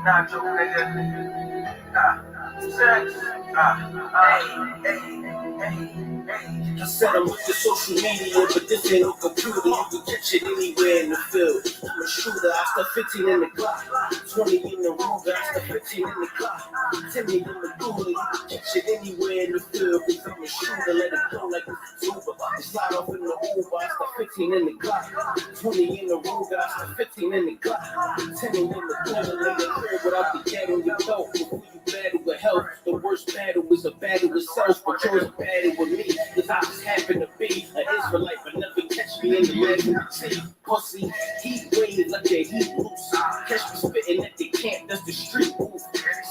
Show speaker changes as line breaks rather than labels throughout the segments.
Nacho, nigga. Sex. Hey. I said I'm with the social media, but this ain't no computer. You can catch it anywhere in the field. I'm a shooter, I stuck 15 in the clock. 20 in the Ruger, I stuck 15 in the clock. 10 in the Dula, you can catch it anywhere in the field. Cause I'm a shooter, let it go like it's Uber. I slide off in the Uber, I stuck 15 in the clock. 20 in the Ruger, I stuck 15 in the clock. 10 in the Dula, let it crib without the ghetto, you know. Before you battle with health, the worst battle is a battle with self, but yours a battle with me. Cause I just happen to be an Israelite, but never catch me in the legacy. Pussy, heat wave, let their heat loose. Catch me spitting at the camp, that's the street booth.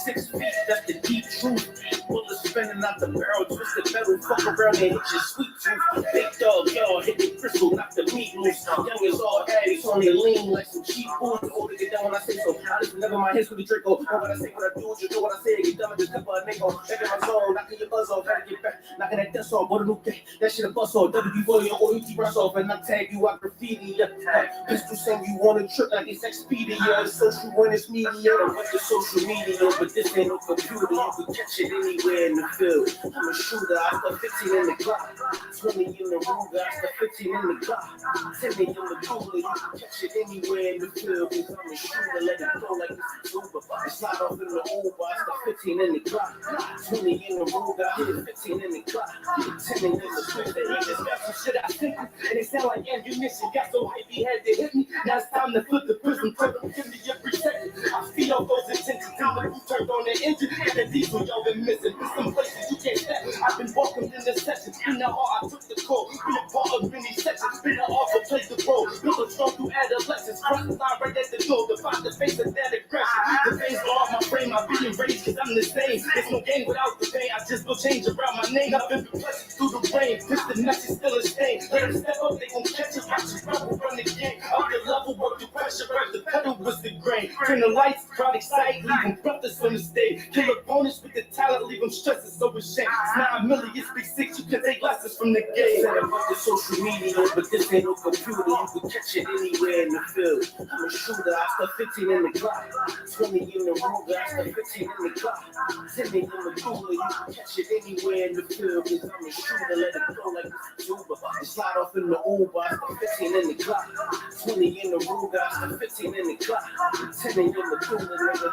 6 feet, that's the deep truth. Bullets spinning out the barrel, twisted metal, fuck around and hit your sweet tooth. Big dog, y'all hit the crystal, knock the meat loose. Young is all addies on their lean like some cheap boots. Older get down when I say so. I just never my hands with the Draco. Know what I say, what I do, you know what I say. Get done with this couple of nigga. Back in my zone, knocking your buzz off, gotta get back, knocking that dust off. That shit a bust off, WD-40 or OUT brush off, and I tag you, I graffiti ya. Pistol send you on a trip like it's Expedia. It's social when it's media. I'm with the social media, but this ain't no computer. You can catch it anywhere in the field. I'm a shooter, I stuck 15 in the clock. 20 in the Ruger, I stuck 15 in the clock. 10 in the Dula, you can catch it anywhere in the field. Cause I'm a shooter, let it go like it's Uber. I slide off in the Uber, I stuck 15 in the clock. 20 in the Ruger, I hit 15 in the clock. 10 in the Dula, they just got some shit I think, and it sound like ammunition. Got so hype he had to hit me. Now it's time to flip the prism, tell them give me every second. I feel those intentions till the crew turned on the engine. And the diesel y'all been missing. There's some places you can't step. I've been welcomed in the sessions. Been the heart, I took the call. Been a part of many sections. Been the offer, played the role. Built a strong through adolescence. Front line right at the door. Define the face of that aggression. The veins go off my brain. I'm being raised cause I'm the same. There's no game without the pain. I just will change around my name. I've been perplexed through the rain. Push the message still a stain. Let them step up, they gon' catch it. Watch it rebel run the game. Up the level, work the pressure. Right, the pedal was the grain. Turn the lights, crowd excite. Leave them brothers on the stage. Kill opponents with the talent. Leave them stressing so ashamed. It's 9 million, it's big 6. You can take lessons from the game. Said about the social media, but this ain't no computer. You can catch it anywhere in the field. I'm a shooter, I stuck 15 in the clock. 20 in the Ruger, I stuck 15 in the clock. 10 in the Dula, you can catch it anywhere in the field. Cause I'm a shooter, let it go like it's Uber. I slide off in the Uber, I stuck 15 in the clock. 20 in the Ruger, I stuck 15 in the clock. 10 in the Dula, nigga.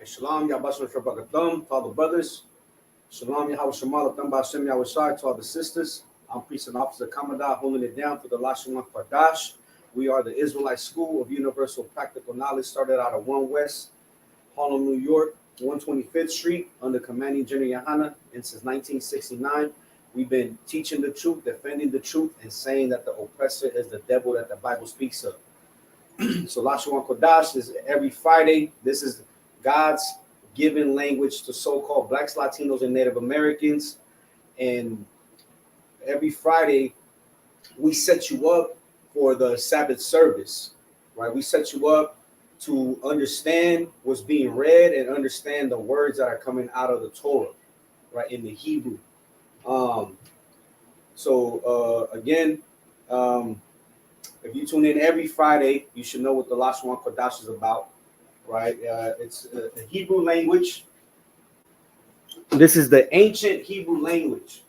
Shalom, Yabashim Shabakathum, to all the brothers. Shalom, Yahweh Shemal, Atam Ba'ashem Yahweh Shai, to all the sisters. I'm Priest and Officer Commandant, holding it down for the Lashawan Qadash. We are the Israelite School of Universal Practical Knowledge, started out of 1 West, Harlem, New York, 125th Street, under Commanding General Yohana, and since 1969. We've been teaching the truth, defending the truth, and saying that the oppressor is the devil that the Bible speaks of. So Lashawan Qadash is every Friday. This is God's given language to so-called Blacks, Latinos, and Native Americans. And every Friday, we set you up for the Sabbath service, right? We set you up to understand what's being read and understand the words that are coming out of the Torah, right, in the Hebrew. Again, if you tune in every Friday, you should know what the Lashawan Qadash is about. Right, it's the Hebrew language. This is the ancient Hebrew language.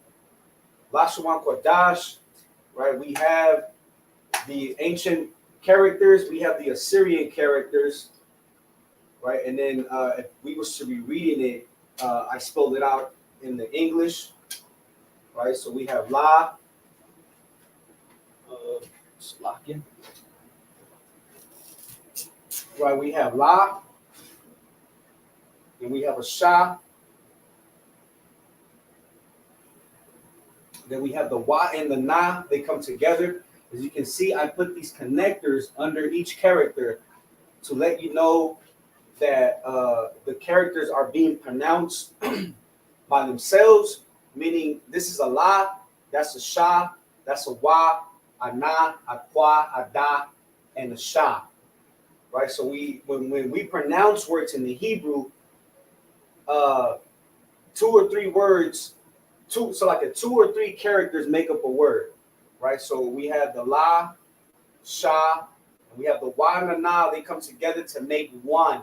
Lashawan Qadash, right? We have the ancient characters, we have the Assyrian characters, right? And then if we was to be reading it, I spelled it out in the English, right? So we have La, Slakin. Right, we have La, and we have a Shah. Then we have the Wa and the Na, they come together. As you can see, I put these connectors under each character to let you know that the characters are being pronounced by themselves, meaning this is a la, that's a sha, that's a wa, a na, a kwa, a da, and a sha. Right? So when we pronounce words in the Hebrew, two or three words, so like a 2 or 3 characters make up a word, right? So we have the la, sha, and we have the wa and the na. They come together to make one.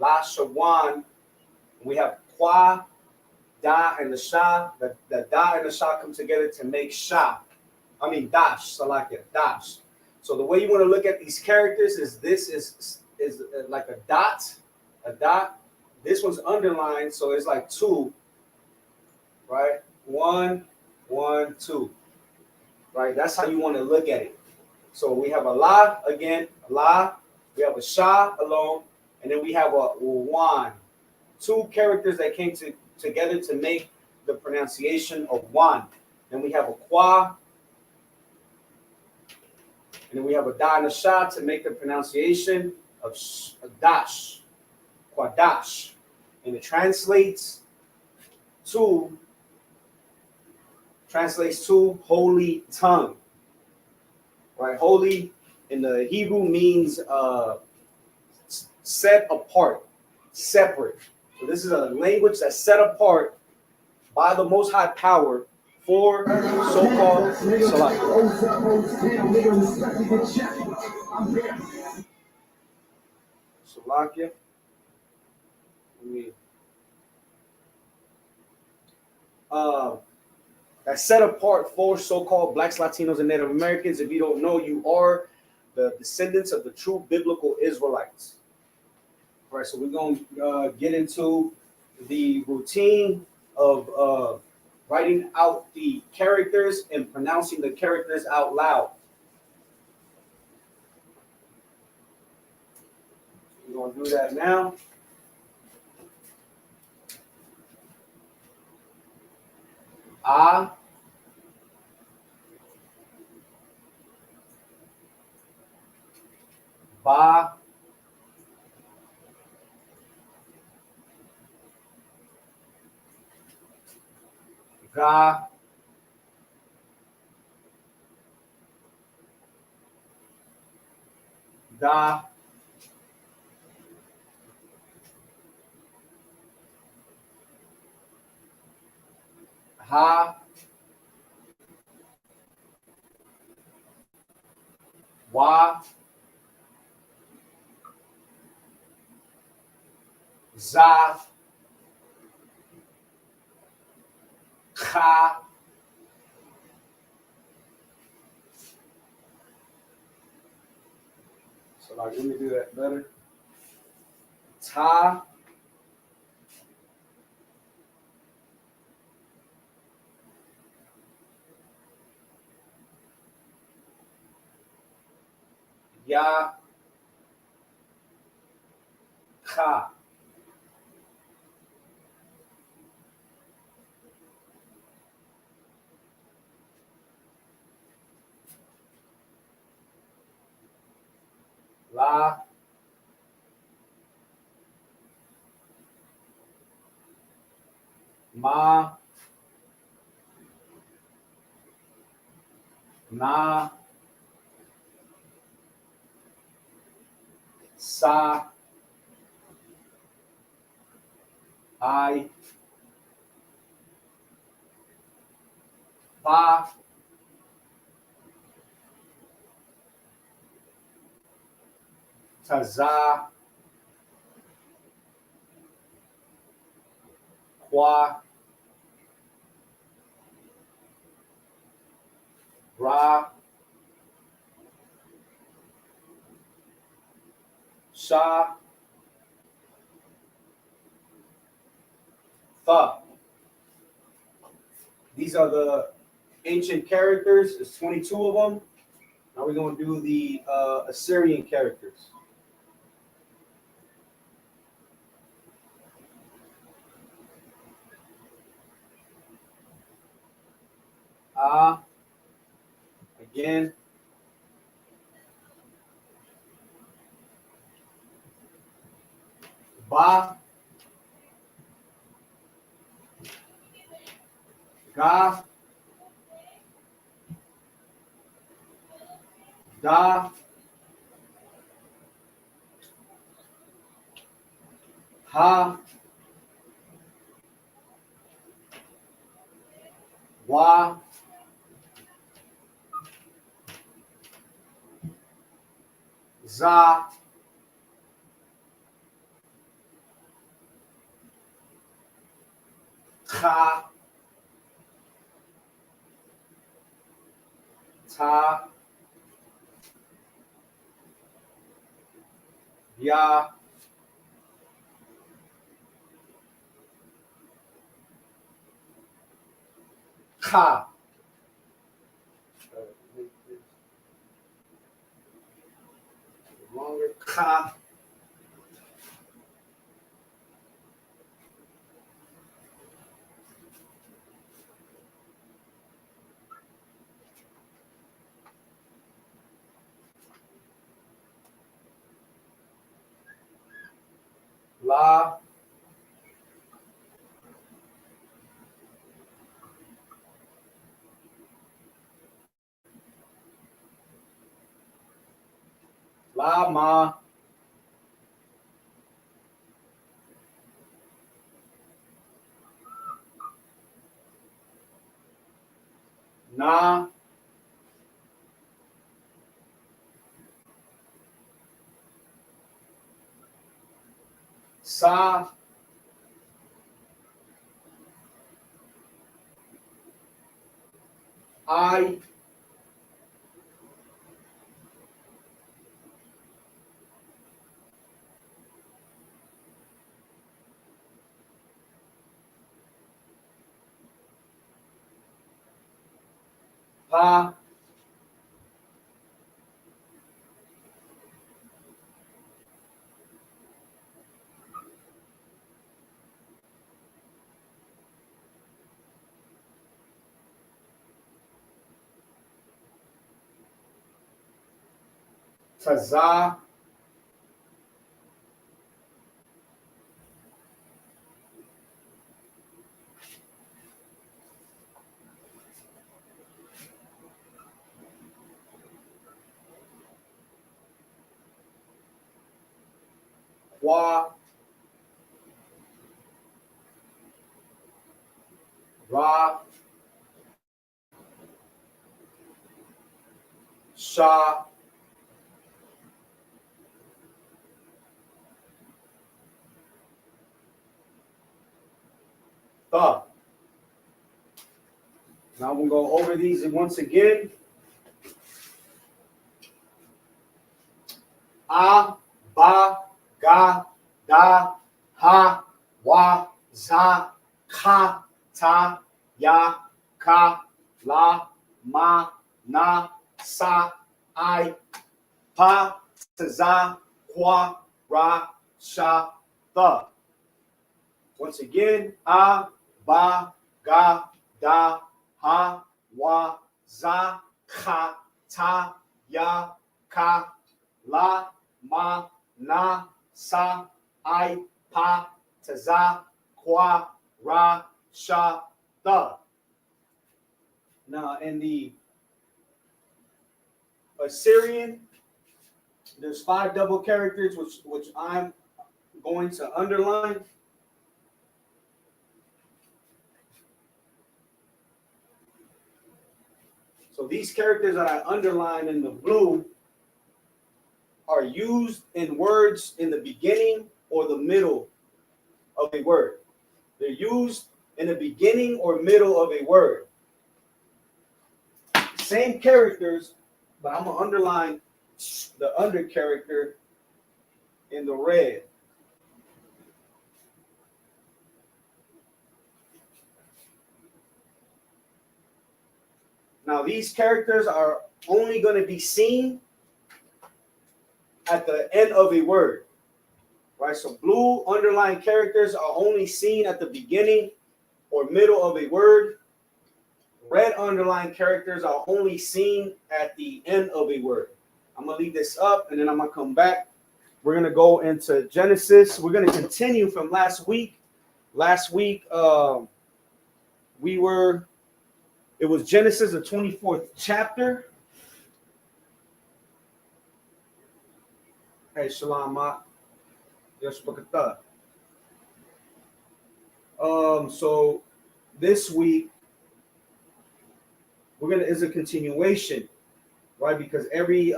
Lashawan. We have kwa, da, and the sha. The da and the sha come together to make sha. I mean dash, salakia, dash. So the way you want to look at these characters is this is like a dot, a dot. This one's underlined, so it's like 2, right? 1, 1, 2, right? That's how you want to look at it. So we have a la again, a la. We have a sha alone, and then we have a one. 2 characters that came together to make the pronunciation of one. Then we have a kwa, and then we have a da and a sha to make the pronunciation of dash, quadash. And it translates to holy tongue. Right? Holy in the Hebrew means set apart, separate. So this is a language that's set apart by the Most High Power for so-called Salakia. That's set apart for so-called Blacks, Latinos, and Native Americans. If you don't know, you are the descendants of the true biblical Israelites. All right, so we're going to get into the routine of writing out the characters and pronouncing the characters out loud. We're going to do that now. A, ba, ga, da, ha, wa, za, cha, so like, let me do that better. Ta, ya, cha. La, ma, na, sa, I, pa, taza, qua, ra, sha, tha. These are the ancient characters. There's 22 of them. Now we're going to do the Assyrian characters. Again, Ba, Ga, Da, Ha, Wa, Za, Cha, Ta, Ya, Ka. Longer Ka. La, La, Ma, Na, Sa, I, Pa, Taza, Wa, Ra, Sha, Tha. Now we'll go over these once again. A, Ba, Ga, Da, Ha, Wa, Za, Ka, Ta, Ya, Ka, La, Ma, Na, Sa, I, Pa, Za, Kwa, Ra, Sha, Tha. Once again, A, Ba, Ga, Da, Ha, Wa, Za, Ka, Ta, Ya, Ka, La, Ma, Na, Sa, I, Pa, Za, Kwa, Ra, Sha, Tha. Now, in the Assyrian, there's 5 double characters, which I'm going to underline. So these characters that I underline in the blue are used in words in the beginning or the middle of a word. They're used in the beginning or middle of a word. Same characters, but I'm going to underline the under character in the red. Now, these characters are only going to be seen at the end of a word, right? So blue underlined characters are only seen at the beginning or middle of a word. Red underlined characters are only seen at the end of a word. I'm going to leave this up, and then I'm going to come back We're going to go into Genesis. We're going to continue from last week. Last week, it was Genesis, the 24th chapter. Hey, Shalom, yes, so this week is a continuation, right? Because every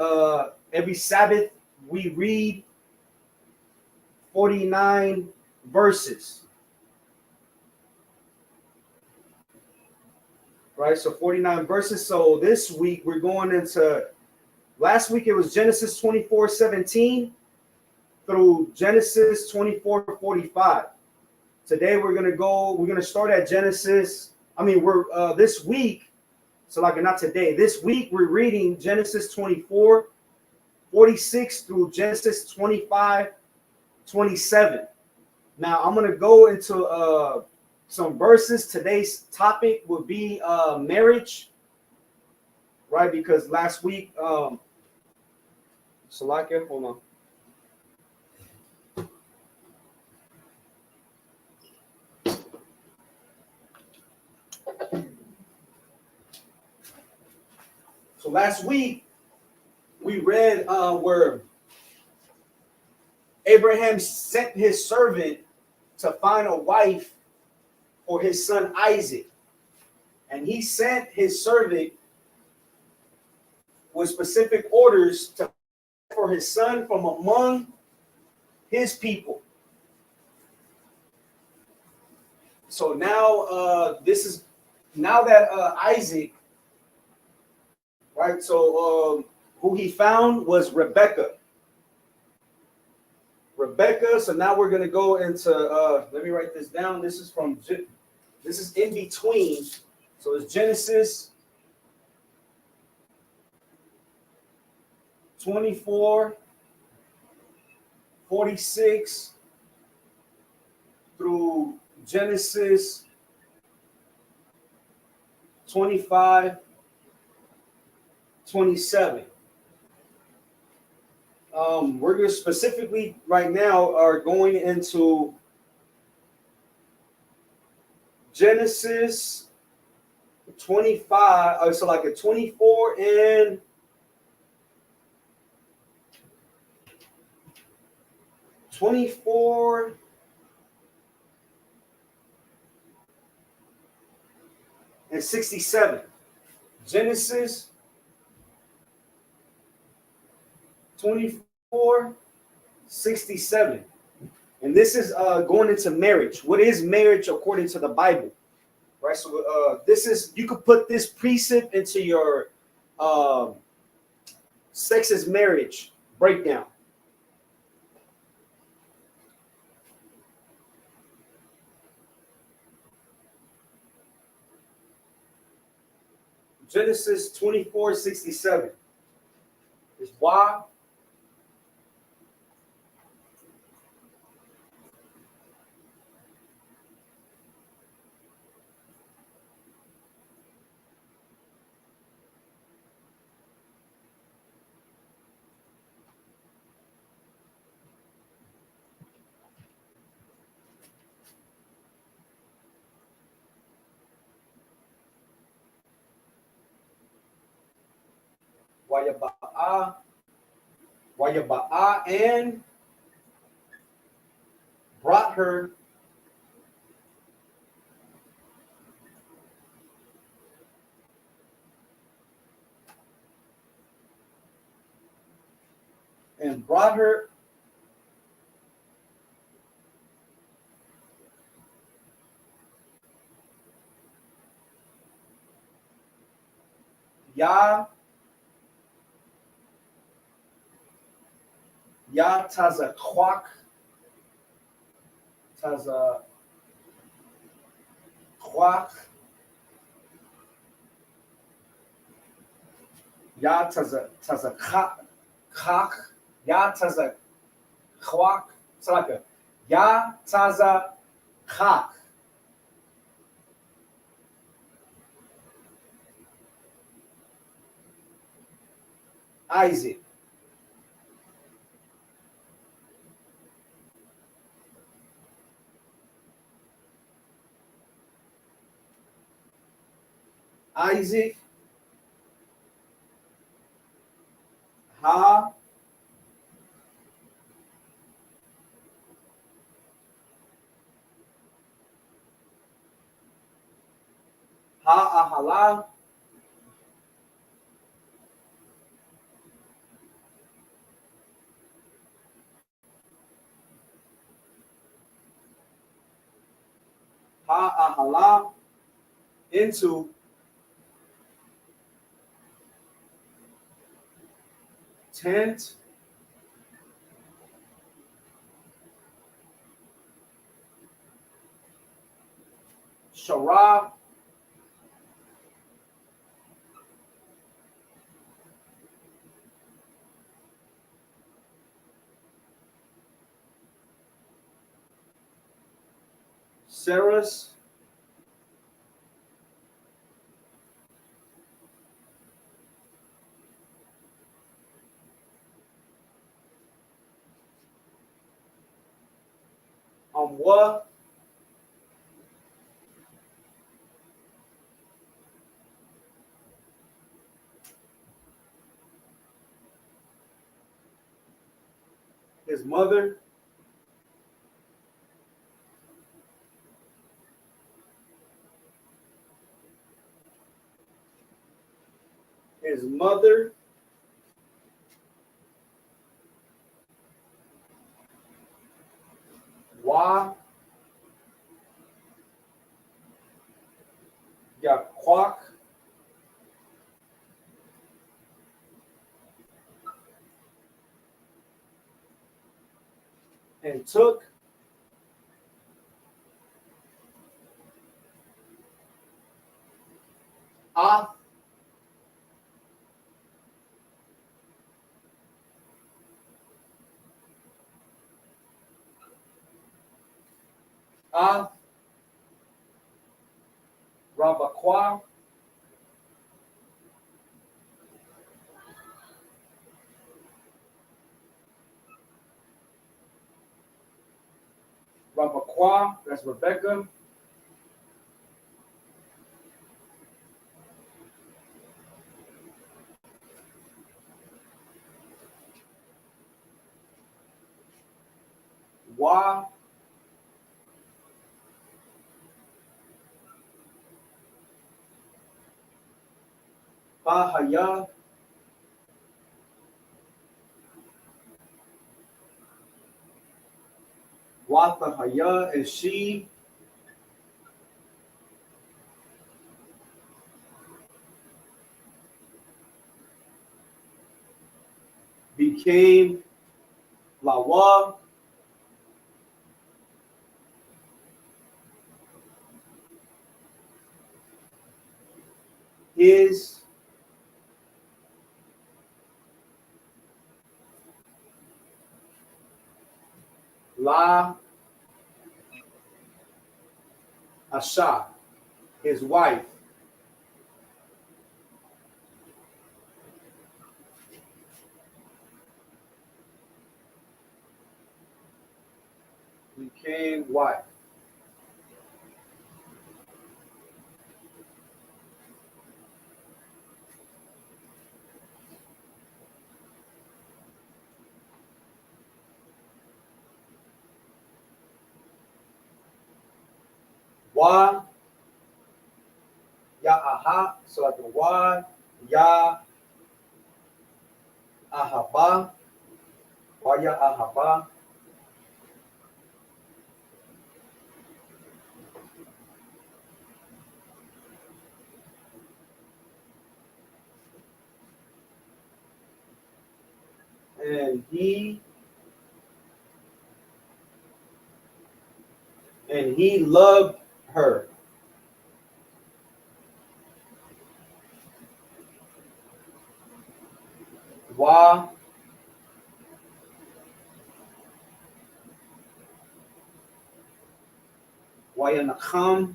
Sabbath we read 49 verses, right? So 49 verses. So this week we're going into. Last week it was Genesis 24:17 through Genesis 24:45. Today we're gonna start at Genesis. We're this week, so like not today. This week we're reading Genesis 24:46 through Genesis 25:27. Now I'm gonna go into some verses. Today's topic will be marriage, right? Because last week, Salakia, hold on. So last week we read where Abraham sent his servant to find a wife for his son Isaac, and he sent his servant with specific orders for his son from among his people. So now now that Isaac, right? So who he found was Rebecca. So now we're going to go into, let me write this down. This is in between. So it's Genesis 24:46 through Genesis 25:27. We're going to specifically right now are going into Genesis 25. So like a 24 and 24 and 67. Genesis 24:67. And this is going into marriage. What is marriage according to the Bible? Right. So this is, you could put this precept into your sex is marriage breakdown. Genesis 24:67 is why Wayaba'a and brought her Ya Tazakwak Ya Tazakak Ya Tazakwak Salaka Ya Tazakak Isaac. Isaac, Ha, Ahala, Ahala, into tent, Shara, Sarah's, what? His mother, his mother, Wa, Yaquak, and took Ah, Ah, Rabakwa, Rabakwa, that's Rebecca, Wa, Bahaya, Wathahaya, and she became Lawa, his La Asha, his wife, became wife. Wa, Ya Aha, so like the Wa, Ya Ahaba, Wa Ya Ahaba, and he loved her. Wa, Wayanakam,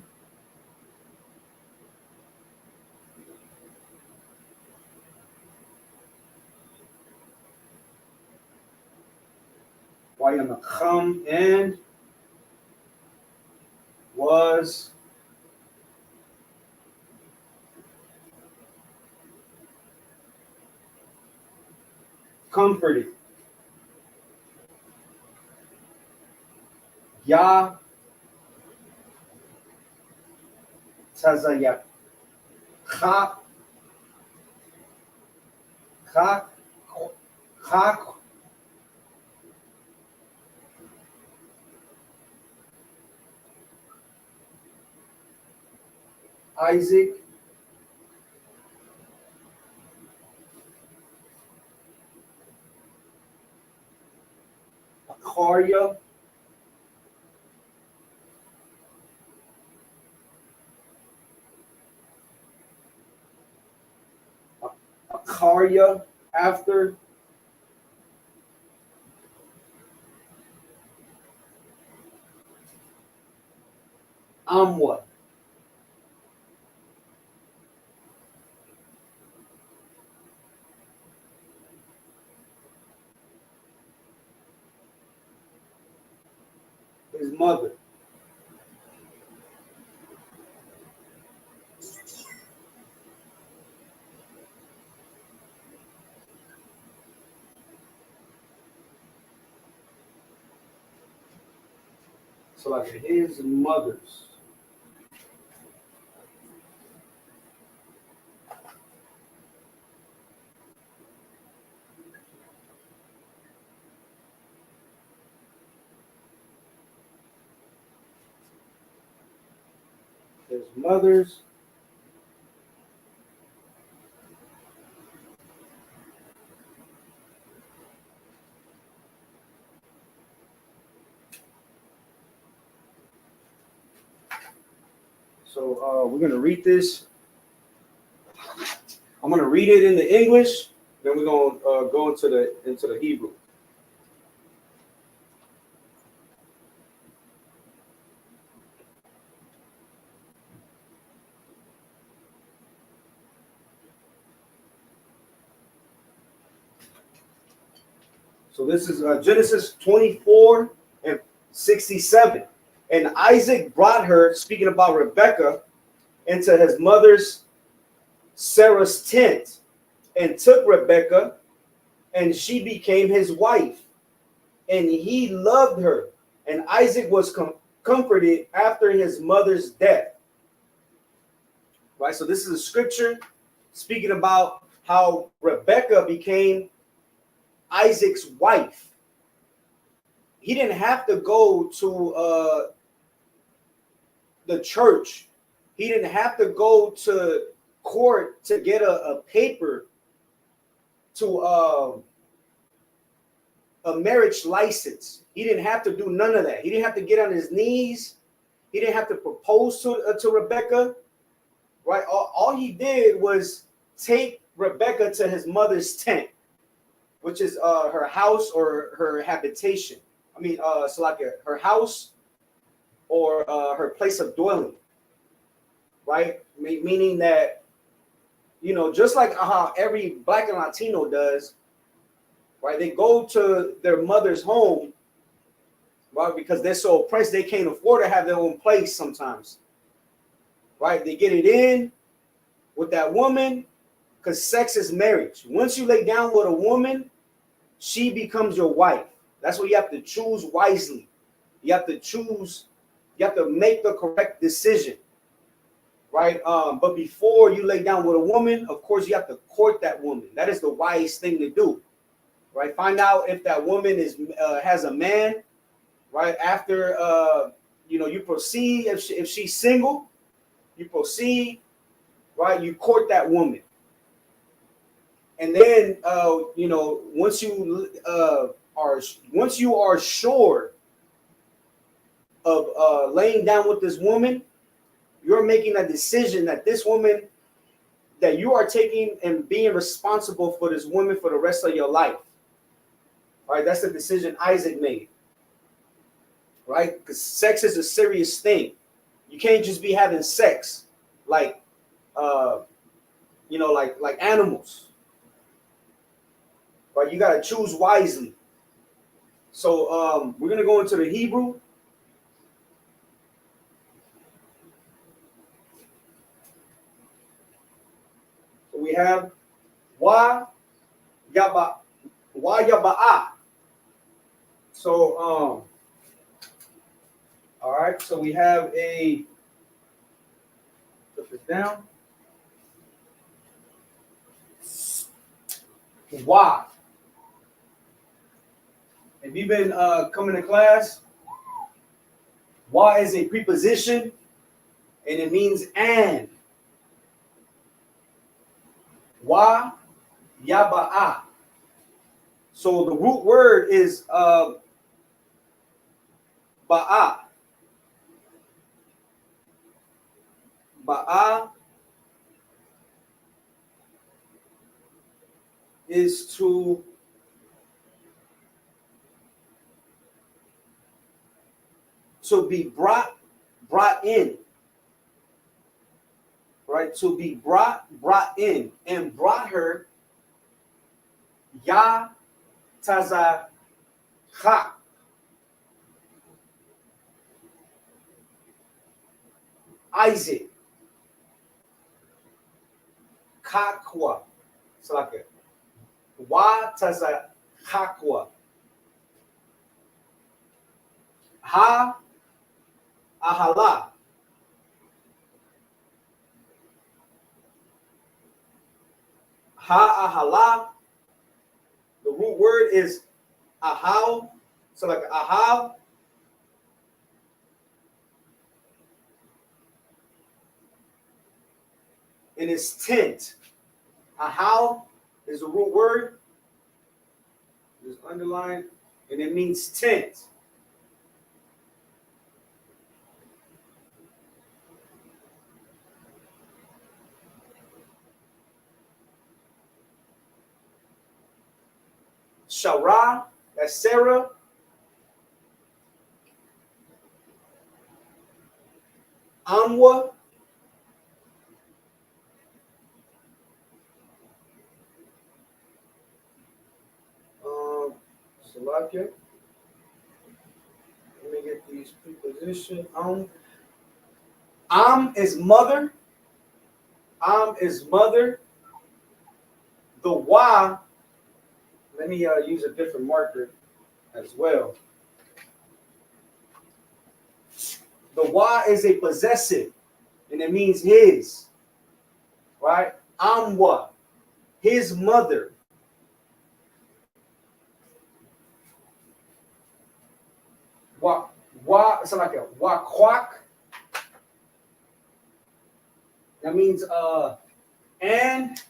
Wayanakam, and was comforted. Ya Tazayak. Ha ha ha. Isaac Akarya Akarya after Amwa. His mother. So like his mother's. His mother's. So we're gonna read this. I'm gonna read it in the English. Then we're gonna go into the Hebrew. So this is Genesis 24 and 67. And Isaac brought her, speaking about Rebekah, into his mother's Sarah's tent, and took Rebekah, and she became his wife. And he loved her. And Isaac was comforted after his mother's death. Right? So this is a scripture speaking about how Rebekah became Isaac's wife. He didn't have to go to the church. He didn't have to go to court to get a paper to a marriage license. He didn't have to do none of that. He didn't have to get on his knees. He didn't have to propose to Rebekah. Right? All he did was take Rebekah to his mother's tent, which is her house or her habitation. I mean, so like her house or her place of dwelling, right? Meaning that, you know, just like how every Black and Latino does, right? They go to their mother's home, right? Because they're so oppressed, they can't afford to have their own place sometimes, right? They get it in with that woman because sex is marriage. Once you lay down with a woman, she becomes your wife. That's why you have to choose wisely. You have to choose, you have to make the correct decision, right? But before you lay down with a woman, of course, you have to court that woman. That is the wise thing to do, right? Find out if that woman has a man, right? After, you know, you proceed, if she's single, you proceed, right? You court that woman. And then, you know, once you are sure of laying down with this woman, you're making a decision that this woman, that you are taking and being responsible for this woman for the rest of your life. All right, that's the decision Isaac made. Right, because sex is a serious thing. You can't just be having sex like, you know, like animals. Right, you got to choose wisely. So we're gonna go into the Hebrew. So we have Wa Yaba Wayaba'a. So all right, so we have a put this down. Wa. If you've been coming to class, wa is a preposition and it means and. Wa yaba'a. So the root word is ba'a. Ba'a is to be brought in, right? To be brought in, and brought her ya taza ha. Isaac kakwa. It's like it. Wa taza kakwa. Ha ahala. Ha ahala. The root word is ahau. So like ahau. And it's tent. Ahau is the root word. Just underline. And it means tent. Shara, that's Sarah. Amwa. Salakia. Let me get these prepositions. Is mother. Is mother. The wa. Let me use a different marker as well. The wa is a possessive, and it means his. Right? Amwa, his mother. It's like a wakwak. That means and.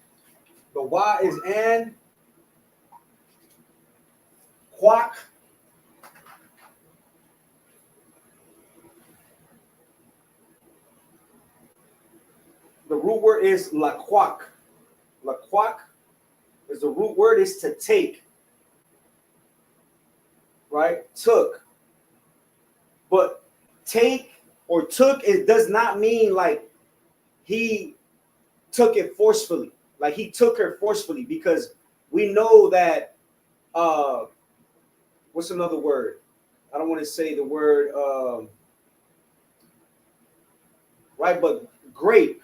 The wa is and. Quack. The root word is laquak. Laquak is the root word is to take. Right? Took. But take or took, it does not mean like he took it forcefully. Like he took her forcefully, because we know that what's another word? I don't want to say the word right, but grape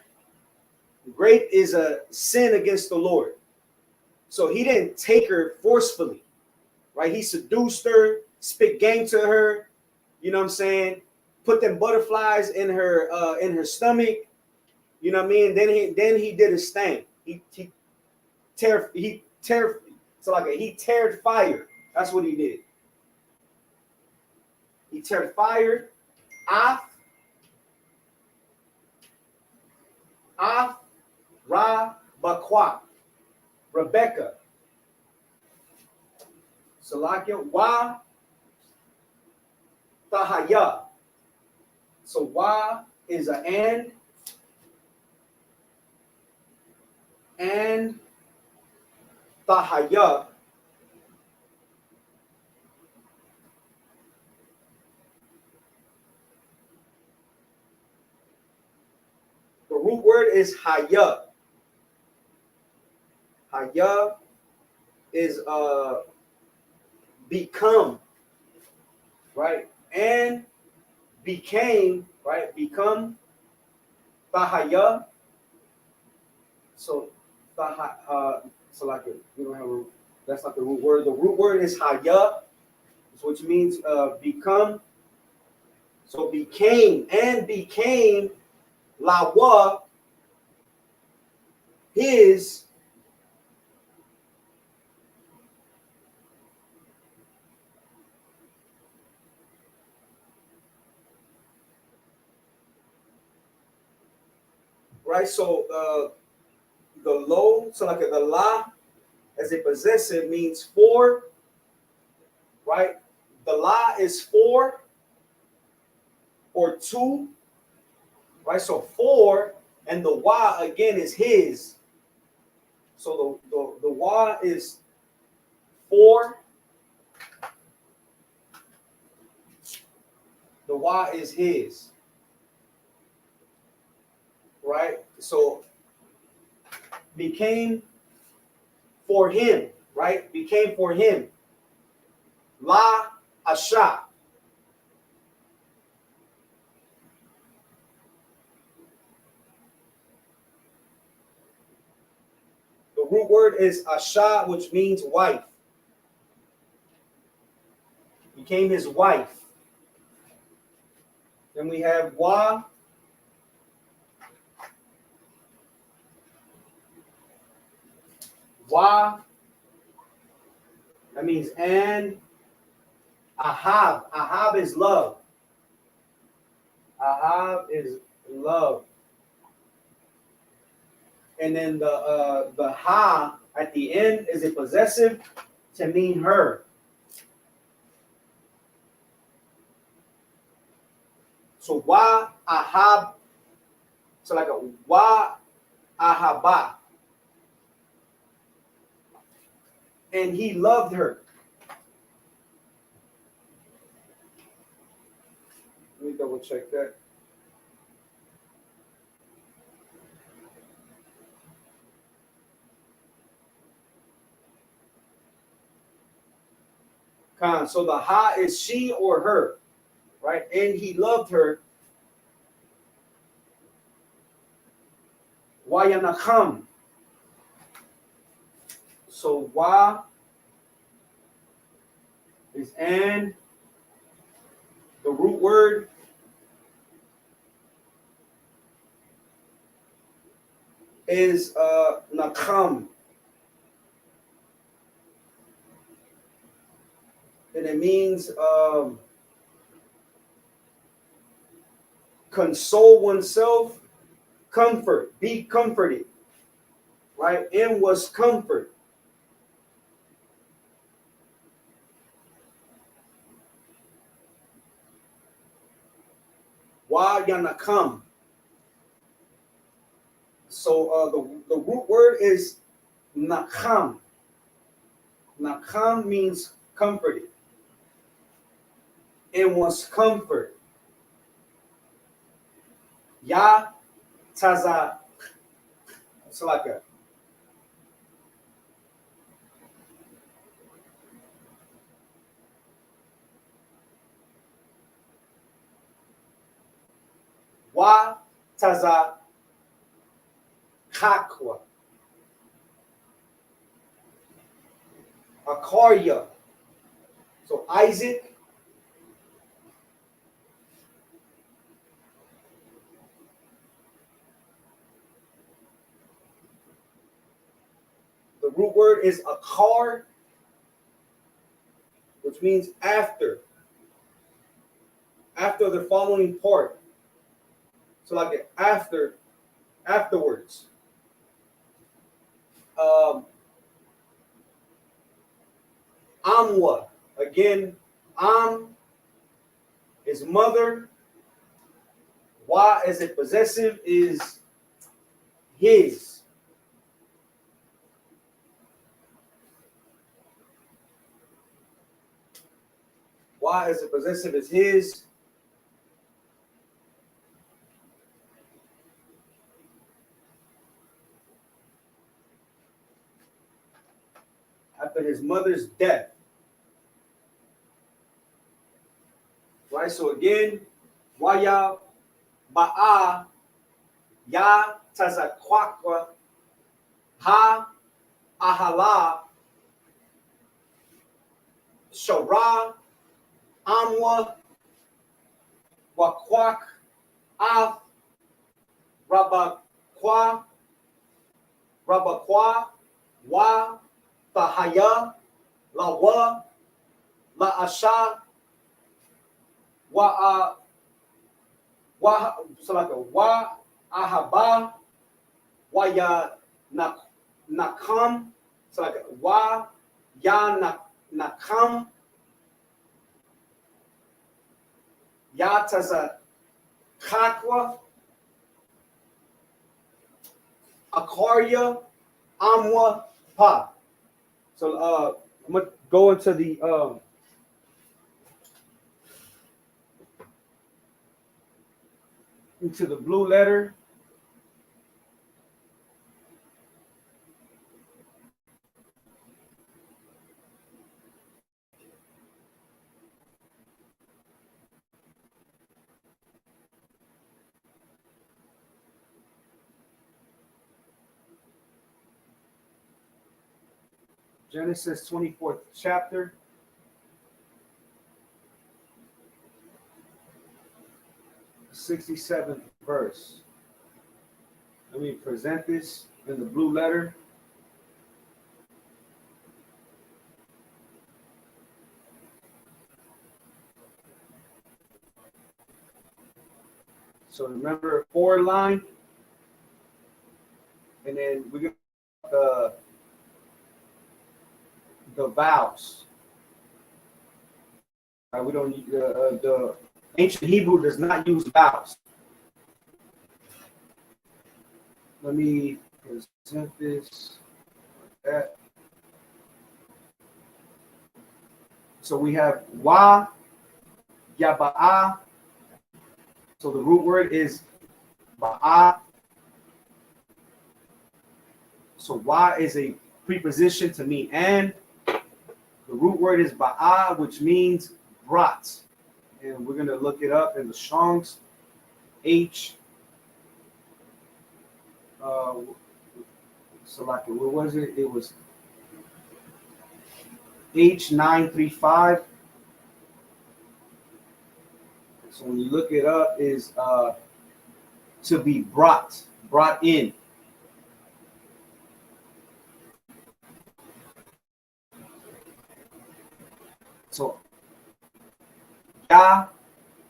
is a sin against the Lord. So he didn't take her forcefully, right? He seduced her, spit game to her, you know what I'm saying? Put them butterflies in her stomach, you know what I mean? Then he did his thing. He teared fire. That's what he did. He teared fire. Ra Bakwa. Rebecca. Salakia Wa Tahaya. So Wa is an and Tahaya. The root word is Haya. Haya is become, right? And became, right? Become Tahaya. So so like we don't have a That's not the root word. The root word is haya, which means become. So became lawa, his. Right, so the lo, so like the la as a possessive means for, right? The la is for or to, right? So for, and the wa again is his. So the wa is for, the wa is his, right? So became for him, right? Became for him. La asha. The root word is asha, which means wife. Became his wife. Then we have wa. Wa. That means and. Ahab. Ahab is love. Ahab is love. And then the ha at the end is a possessive to mean her. So wa ahab, so like a wa ahaba, and he loved her. Let me double check that. Khan. So the ha is she or her, right? And he loved her. Wayanacham. So wa is and. The root word is nakam. And it means console oneself, comfort, be comforted, right? And was comfort. Wa yanakam. So the root word is nakam. Nakam means comforted. And was comfort. Ya taza. It's like a wa taza kakwa. Akarya. So Isaac. The root word is akar, which means after. After the following part. So like after, afterwards. Amwa. Again, Am is mother. Wa as a possessive is his. Wa as a possessive is his. After his mother's death. Right, so again, waya ba'a ya tazakwakwa ha ahala Shara, Amwa, Wakwak, Af, Rabakwa, Wa, Tahaya, Lawa, La Asha, Wa Ahaba, Waya Nakam, Wa Ya Nakam, Yataza Kakwa, Akarya, Amwa, Pa. So I'm gonna go into the blue letter. Genesis 24th chapter. The 67th verse. Let me present this in the blue letter. So remember, forward line, and then we get the vowels. We don't the ancient Hebrew does not use vowels. Let me present this like that. So we have wa, yaba'a. So the root word is ba'a. So wa is a preposition to mean and. The root word is ba'a, which means brought. And we're going to look it up in the Strong's. So like, what was it? It was H935. So when you look it up, is to be brought in. So ya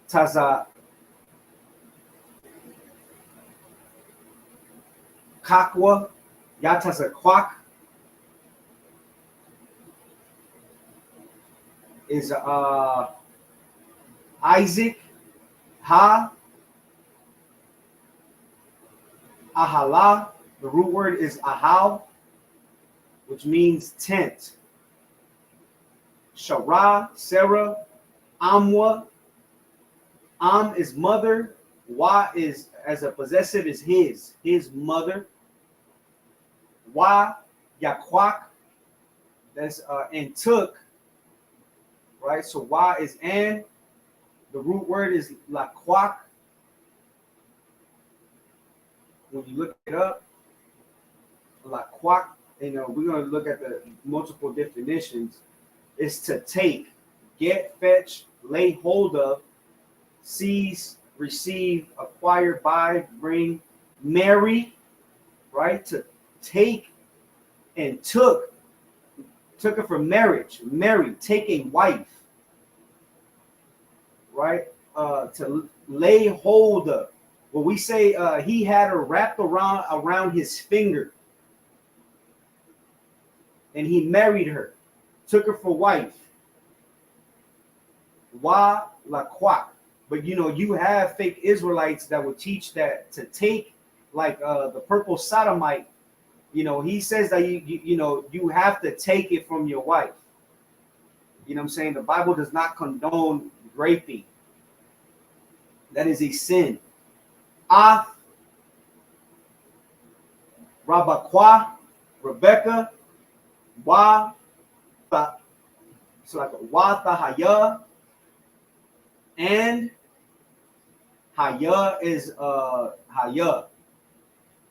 taza kakwa, ya taza kwak is Isaac, ha, ahala. The root word is ahal, which means tent. Shara, Sarah, Amwa. Am is mother. Wa is, as a possessive, is his mother. Wa, yakwak. That's and took. Right. So wa is and. The root word is lakwak. When you look it up, lakwak. We're going to look at the multiple definitions. Is to take, get, fetch, lay hold of, seize, receive, acquire, buy, bring, marry, right? To take and took it for marriage, marry, take a wife, right? To lay hold of. Well, we say he had her wrapped around his finger, and he married her. Took her for wife. Wa la kwak. But you have fake Israelites that will teach that to take, like the purple sodomite. He says that you have to take it from your wife. You know what I'm saying? The Bible does not condone raping. That is a sin. Ah, Rabakwa, Rebecca, Wa. So like wa tahaya, and haya is haya.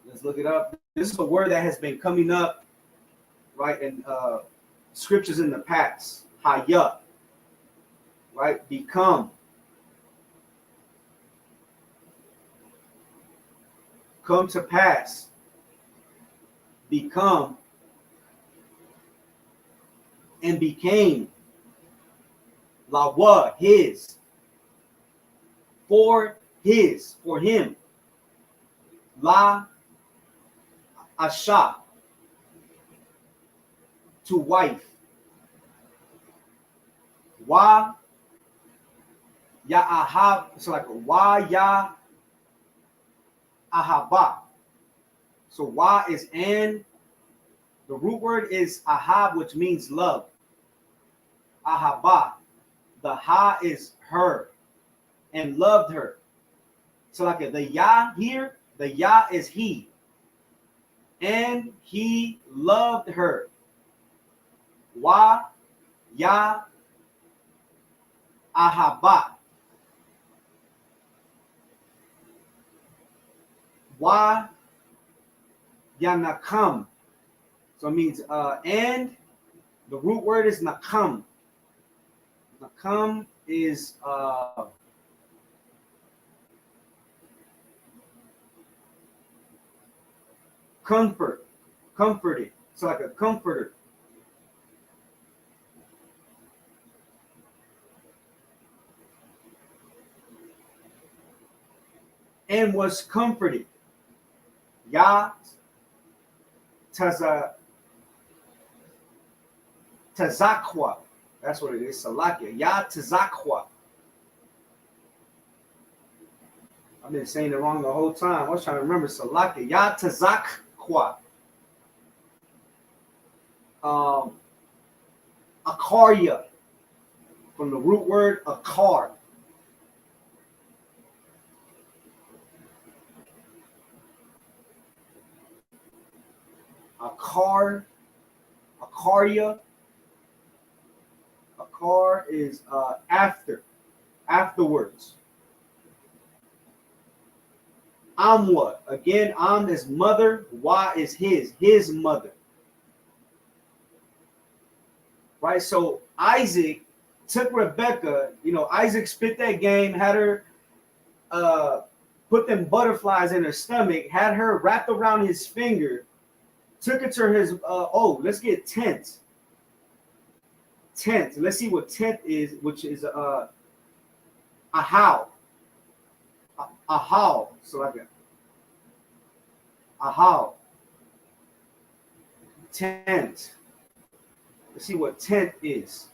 Let's look it up. This is a word that has been coming up, right, in scriptures in the past. Haya. right? Become. Come to pass. Become. And became. Lawa, his. For his, for him. La Asha, to wife. Wa Ya Ahab, so like Wa Ya Ahaba. So Wa is and. The root word is Ahab, which means love. Ahaba. The Ha is her. And loved her. So like the Ya here, the Ya is he. And he loved her. Wa Ya Ahaba. Wa Ya Nakam. So it means and the root word is Nakam. Nakam is comfort, comforted. So like a comforter. And was comforted. Ya Tazakwa. That's what it is. Salakia. Ya Tazakwa. I've been saying it wrong the whole time. I was trying to remember Salakia. Ya Tazakwa. Akaria. From the root word akar. Akaria. Akar is afterwards. Amwa. Again, Am is mother. Wa is his mother. Right? So Isaac took Rebecca, Isaac spit that game, had her put them butterflies in her stomach, had her wrapped around his finger, took it to his, let's get tent. Tent. Let's see what tent is, which is a how. A how. So like a how. Tent. Let's see what tent is.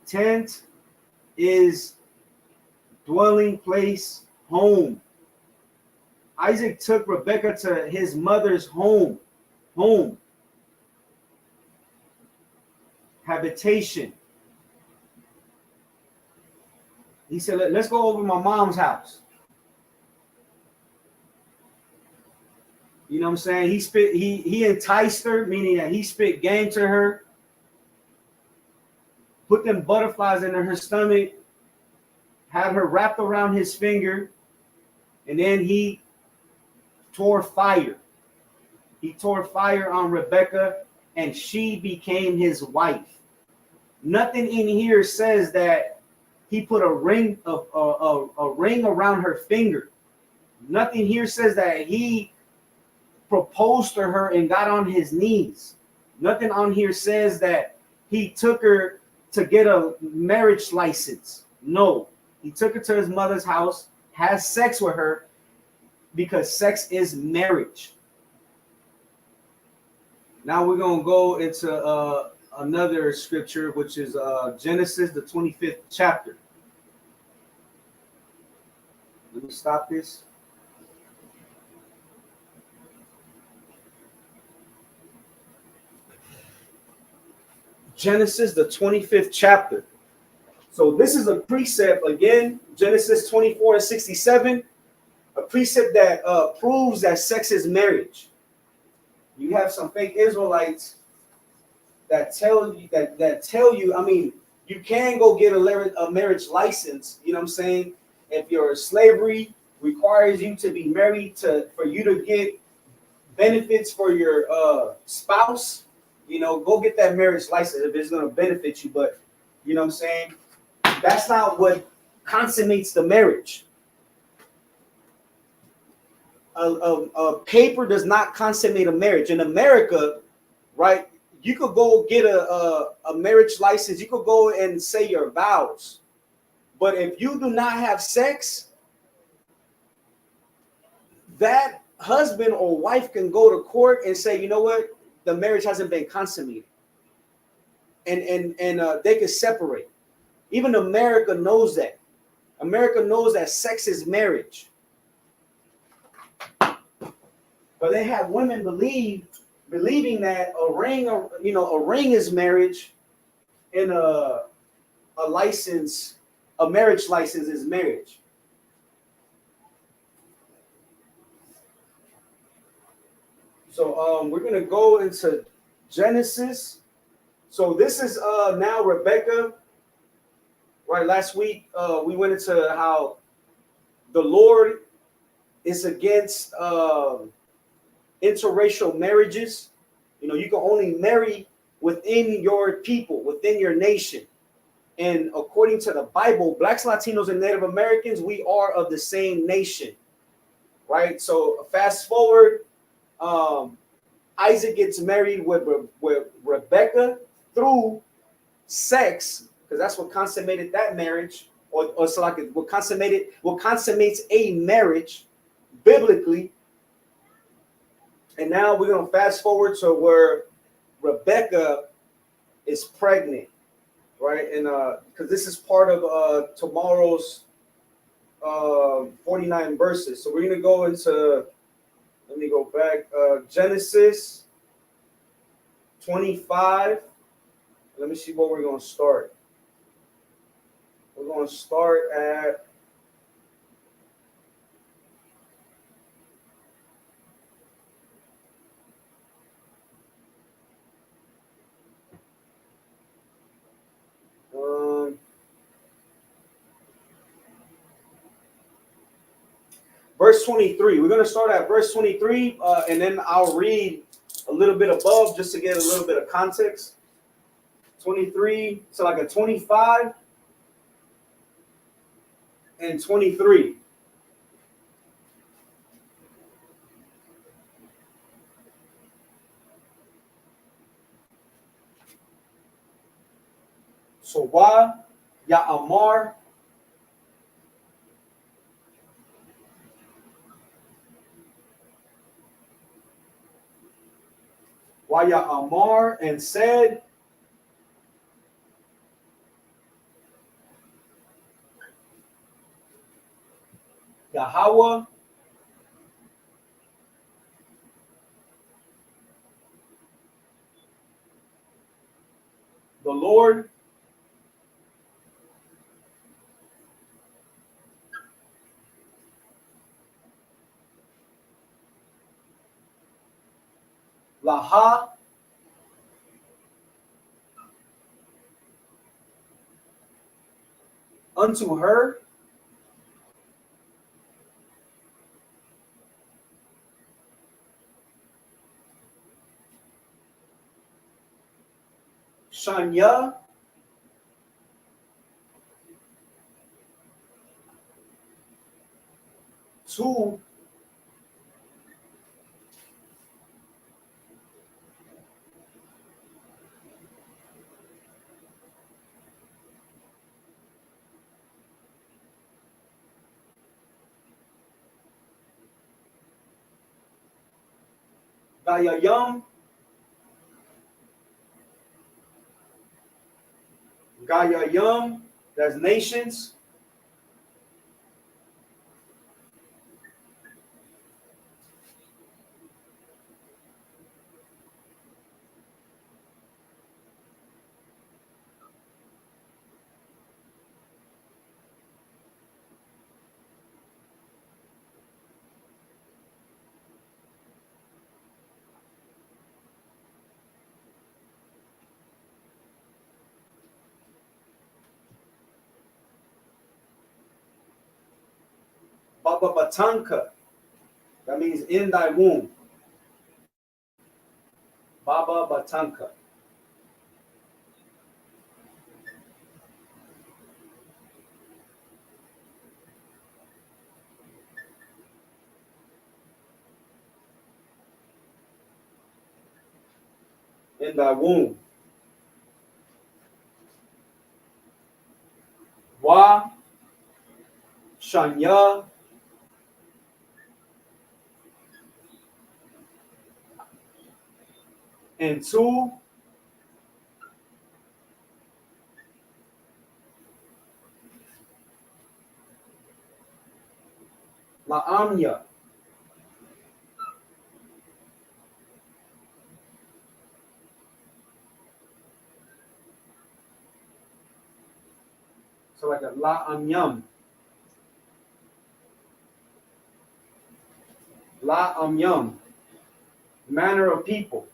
Tent is dwelling place, home. Isaac took Rebecca to his mother's home. Home. Habitation. He said, let's go over my mom's house. You know what I'm saying? He enticed her, meaning that he spit game to her, put them butterflies in her stomach, had her wrapped around his finger, and then he tore fire. He tore fire on Rebecca, and she became his wife. Nothing in here says that he put a ring around her finger. Nothing here says that he proposed to her and got on his knees. Nothing on here says that he took her to get a marriage license. No, he took her to his mother's house, has sex with her, because sex is marriage. Now we're going to go into another scripture, which is Genesis, the 25th chapter. Let me stop this. Genesis, the 25th chapter. So this is a precept, again, Genesis 24:67, a precept that proves that sex is marriage. You have some fake Israelites that tell you, I mean, you can go get a marriage license, you know what I'm saying? If your slavery requires you to be married for you to get benefits for your spouse, go get that marriage license if it's going to benefit you. But, you know what I'm saying? That's not what consummates the marriage. A paper does not consummate a marriage. In America, right, you could go get a marriage license. You could go and say your vows. But if you do not have sex, that husband or wife can go to court and say, you know what, the marriage hasn't been consummated. And they can separate. Even America knows that. America knows that sex is marriage. But they have women believing that a ring is marriage, and a marriage license is marriage. So we're gonna go into Genesis. So this is now Rebecca. Right, last week we went into how the Lord is against interracial marriages. You know, you can only marry within your people, within your nation. And according to the Bible, Blacks, Latinos, and Native Americans, we are of the same nation, right? So fast forward, Isaac gets married with Rebecca through sex, because that's what consummated that marriage, or so like what consummates a marriage biblically. And now we're gonna fast forward to where Rebecca is pregnant, right? And because this is part of tomorrow's 49 verses. So we're gonna go into, let me go back, Genesis 25. Let me see where we're gonna start. We're gonna start at verse 23. We're going to start at verse 23, and then I'll read a little bit above just to get a little bit of context. 23, so like a 25 and 23. So why Ya'amar and said, Yahweh the Lord Laha unto her Shanya to Gayayam, that's nations. Baba Batanka, that means in thy womb. Baba Batanka. in thy womb. Wa Shanya and Tu La'amya. So like a La'amyam. La'amyam. Manner of people.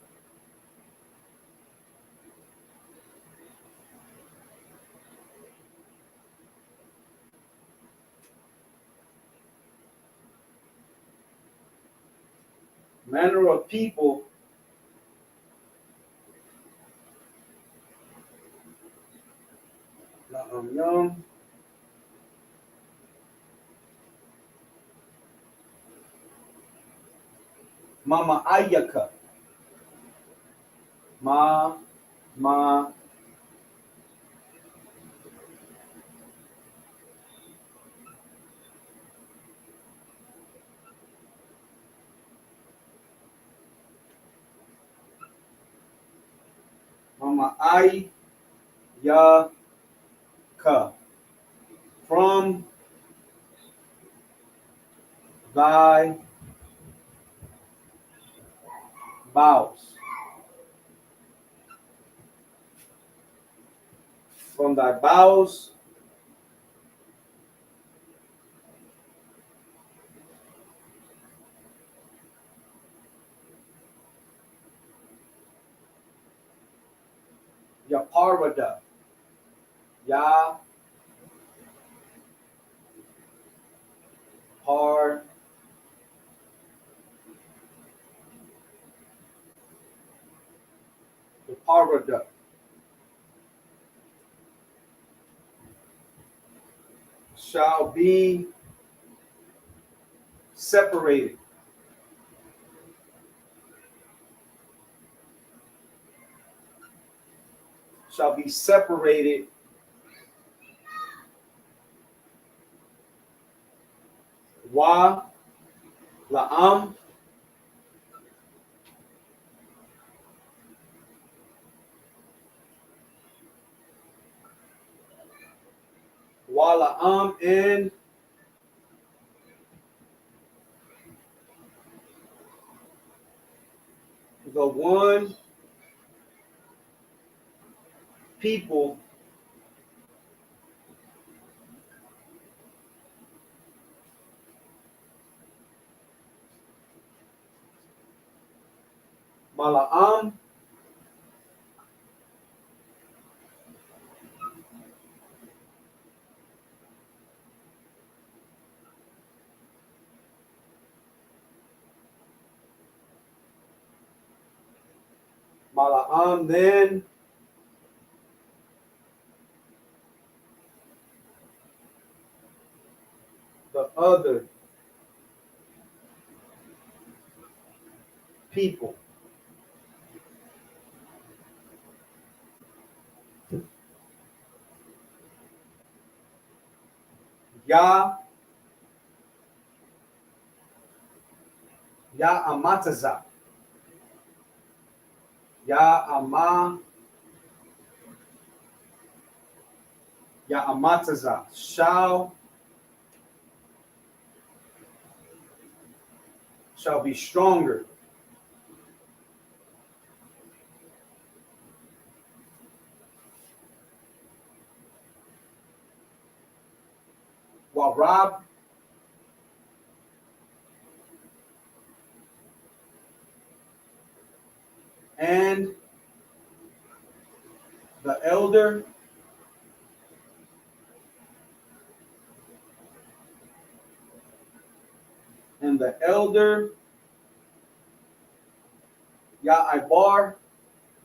Manner of people. La'amyam. Mama Ayaka. Ma Mama Ayaka. From thy bowels. From thy bowels. Yaparvada. Ya par Yaparvada. Shall be separated. Shall be separated. Wa la'am. Wa la'am and the one people mala'am mala'am then the other people. Ya amataza. Ya amataza shall be stronger. Warab and the elder Ya Ibar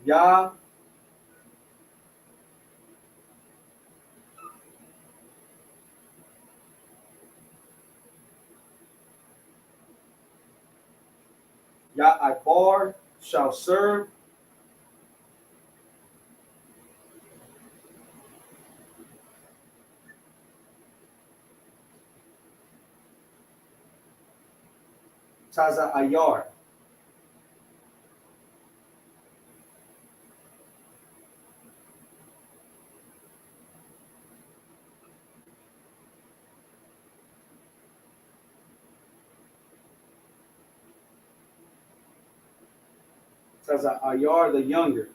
Ya Ibar shall serve Taza Ayar. Taza Ayar the younger.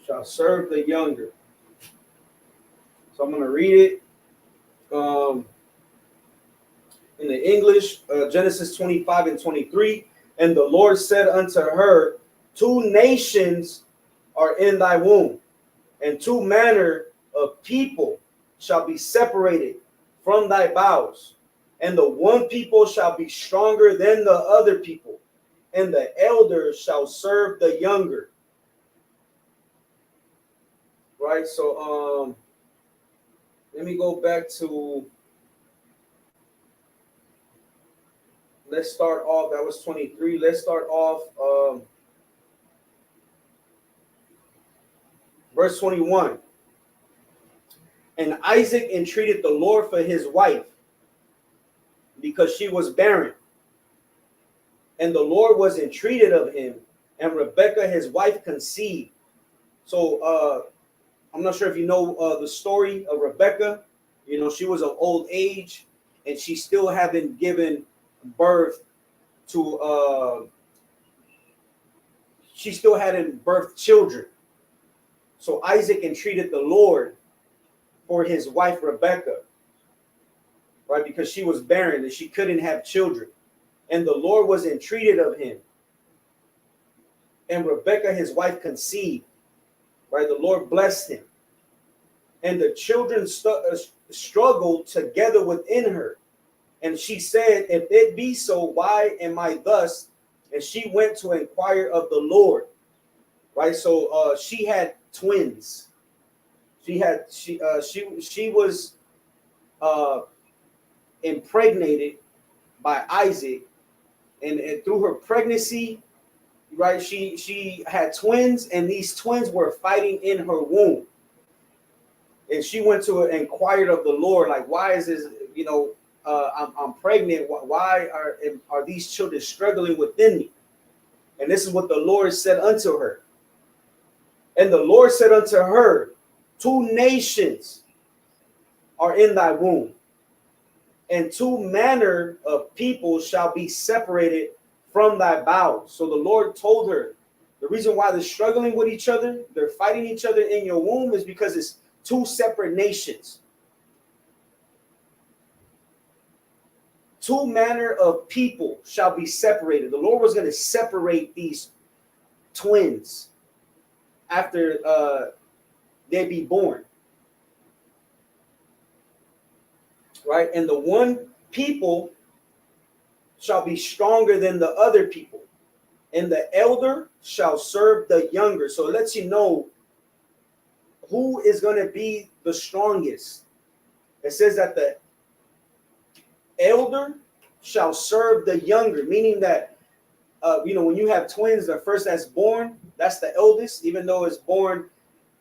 Shall serve the younger. So I'm going to read it in the English, Genesis 25 and 23. And the Lord said unto her, 2 nations are in thy womb, and 2 manner of people shall be separated from thy bowels. And the one people shall be stronger than the other people, and the elder shall serve the younger. Right? So let me go back to, let's start off, that was 23. Let's start off verse 21. And Isaac entreated the Lord for his wife, because she was barren. And the Lord was entreated of him, and Rebekah his wife conceived. So I'm not sure if you know the story of Rebekah. You know, she was of old age, and she still haven't given birth to she still hadn't birthed children. So Isaac entreated the Lord for his wife Rebekah, right? Because she was barren and she couldn't have children. And the Lord was entreated of him. And Rebekah, his wife, conceived, right? The Lord blessed him. And the children struggled together within her. And she said, if it be so, why am I thus? And she went to inquire of the Lord, right? So she had twins. She was impregnated by Isaac, and through her pregnancy, right, she had twins, and these twins were fighting in her womb. And she went to inquired of the Lord, like, why is this? You know, I'm pregnant. Why are these children struggling within me? And this is what the Lord said unto her. And the Lord said unto her, 2 nations are in thy womb, and 2 manner of people shall be separated from thy bowels. So the Lord told her, the reason why they're struggling with each other, they're fighting each other in your womb, is because it's 2 separate nations. 2 manner of people shall be separated. The Lord was going to separate these twins after they be born. Right? And the one people shall be stronger than the other people, and the elder shall serve the younger. So it lets you know who is going to be the strongest. It says that the elder shall serve the younger, meaning that when you have twins, the first that's born, that's the eldest, even though it's born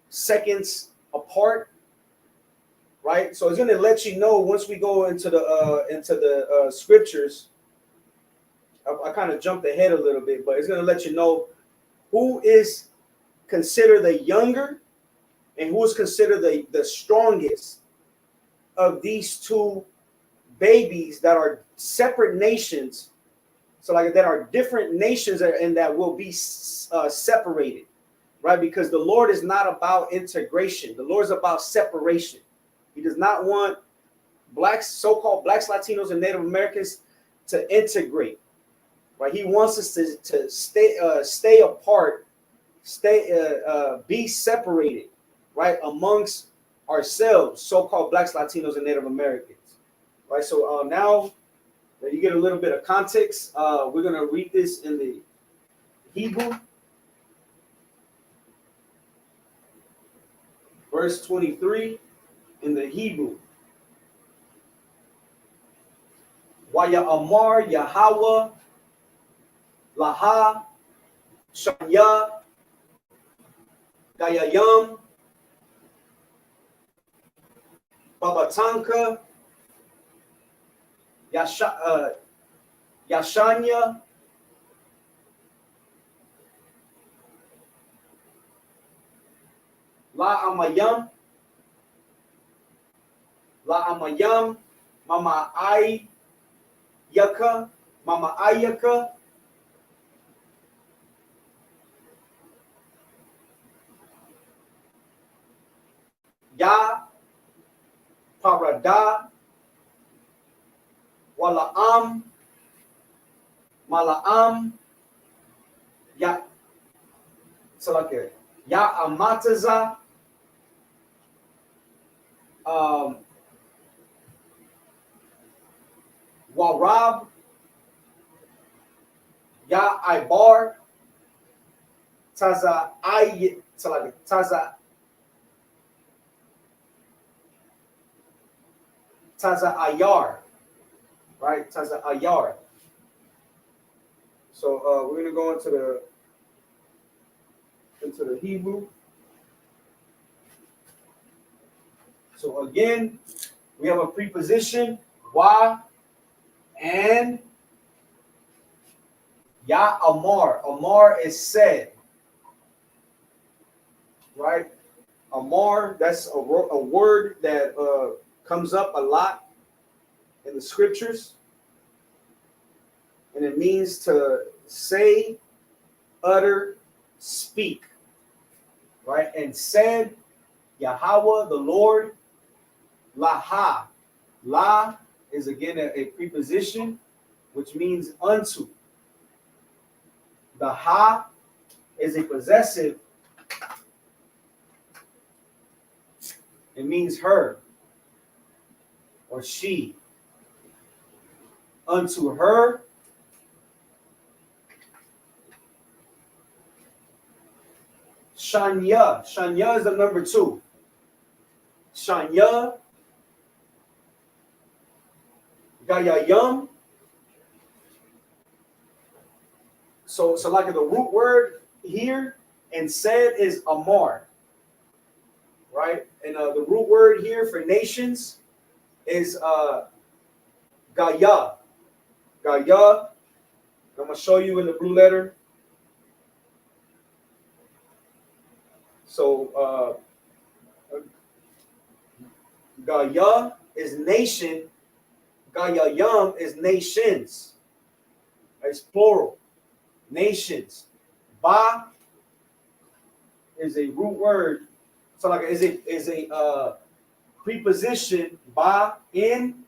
seconds apart, right? So it's going to let you know once we go into the scriptures. I kind of jumped ahead a little bit, but it's going to let you know who is considered the younger and who is considered the strongest of these 2 babies that are separate nations. So like that are different nations, and that will be separated, right? Because the Lord is not about integration. The Lord is about separation. He does not want blacks, so-called blacks, Latinos, and Native Americans to integrate, right? He wants us to stay apart, be separated, right, amongst ourselves, so-called blacks, Latinos, and Native Americans, right? So now that you get a little bit of context, we're going to read this in the Hebrew. Verse 23 in the Hebrew. Waya Amar Yahweh Laha, Shanya, Gayayam, Babatanka, Yashanya, La Amayam, Mama Ayaka, Ya, Parada, Walaam, Malaam, Ya, Salake, Ya Amataza, Warab, Ya Ibar, Taza Ay, Salake, Taza Ayar, right? Taza Ayar. So we're gonna go into the Hebrew. So again, we have a preposition wa and ya amar. Amar is said, right? Amar, that's a word that comes up a lot in the scriptures, and it means to say, utter, speak, right? And said, Yahweh, the Lord, Laha. La is again a preposition, which means unto. The ha is a possessive. It means her or she. Unto her. Shanya. Shanya is the number 2. Shanya. Gayayam. So like the root word here and said is amar, right? And the root word here for nations is Gaya. Gaya. I'm going to show you in the blue letter. So Gaya is nation. Gayayam is nations. It's plural. Nations. Ba is a root word. So like is a preposition. Ba in.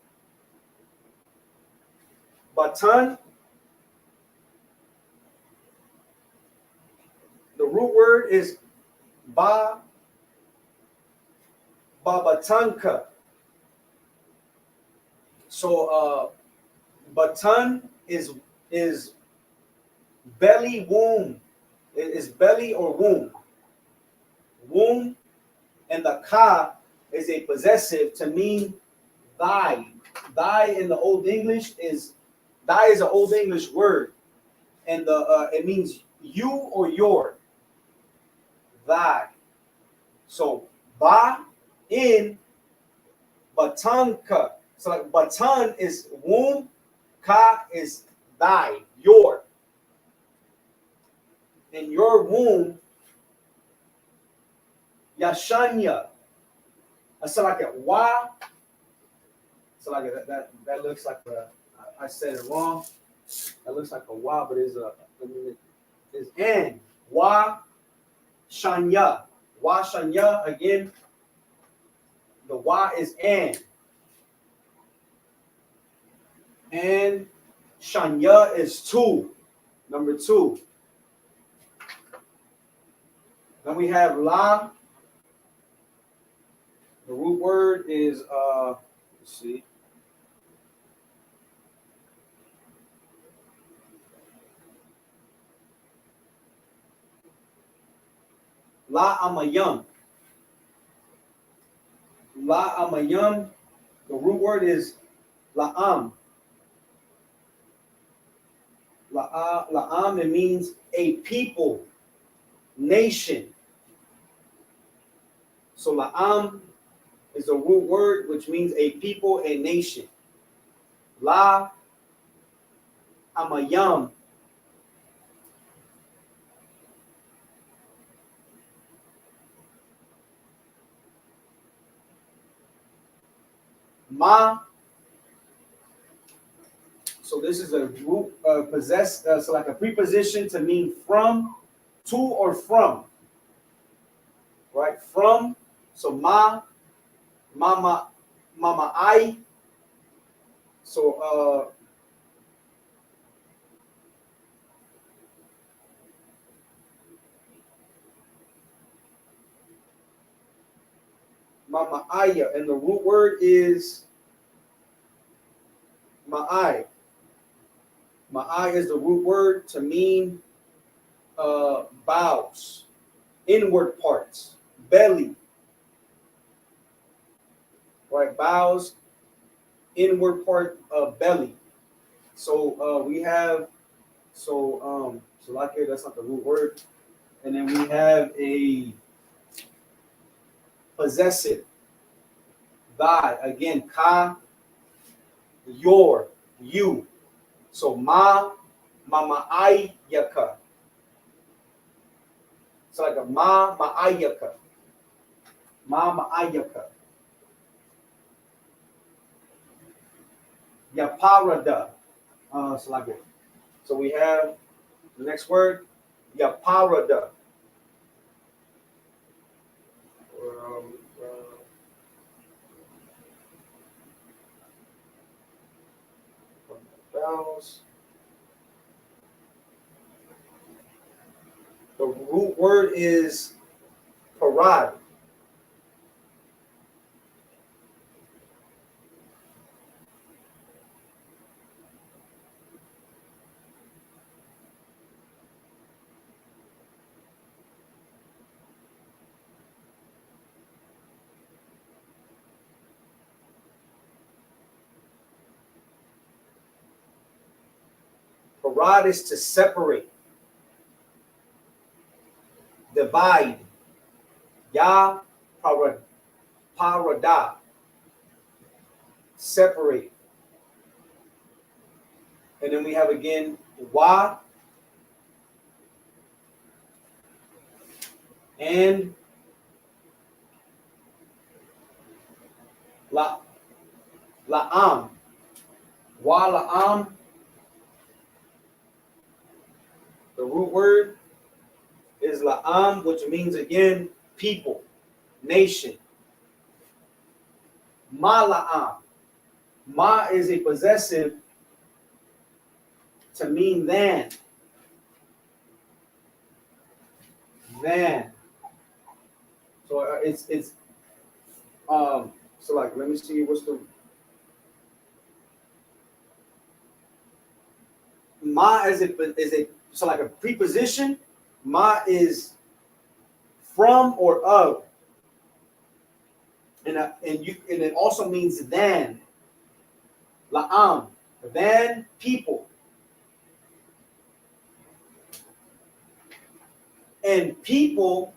Batan. The root word is Babatanka. So batan is belly, womb. It is belly or womb. Womb, and the ka is a possessive to mean thy. Thy in the Old English is thy is an Old English word, and it means you or your. Thy. So ba in batanka. So like batan is womb, ka is thy, your. In your womb, Yashanya. So like a wa. So like that looks like I said it wrong. That looks like a wa, but it's an. Wa Shanya. Wa Shanya again. The wa is an. And Shanya is 2. Number 2. Then we have la. The root word is let's see. La Amayam. La Amayam. The root word is La'am. La'am, it means a people, nation. So la'am is a root word which means a people, a nation. La amayam. Ma. So this is a root possess. So like a preposition to mean from, to, or from. Right, from. So mama, I. So mama aya, and the root word is ma'ai. Ma'ai is the root word to mean bowels, inward parts, belly. Right, bowels, inward part of belly. So we have so like here, that's not the root word, and then we have a possessive, thy, again, ka, your, you. So mama ayaka. It's like a ma ayaka. Ma ayaka. Yaparada. So like it. So we have the next word, yaparada. Um, vowels. The root word is parad. Parad is to separate, divide. Ya parada, separate. And then we have again wa and la la'am. Wa la'am, the root word is la'am, which means again people, nation. Ma la'am. Ma is a possessive to mean than. Than. So it's so like let me see what's the ma is a so like a preposition. Ma is from or of, and it also means than. La'am, than people, and people,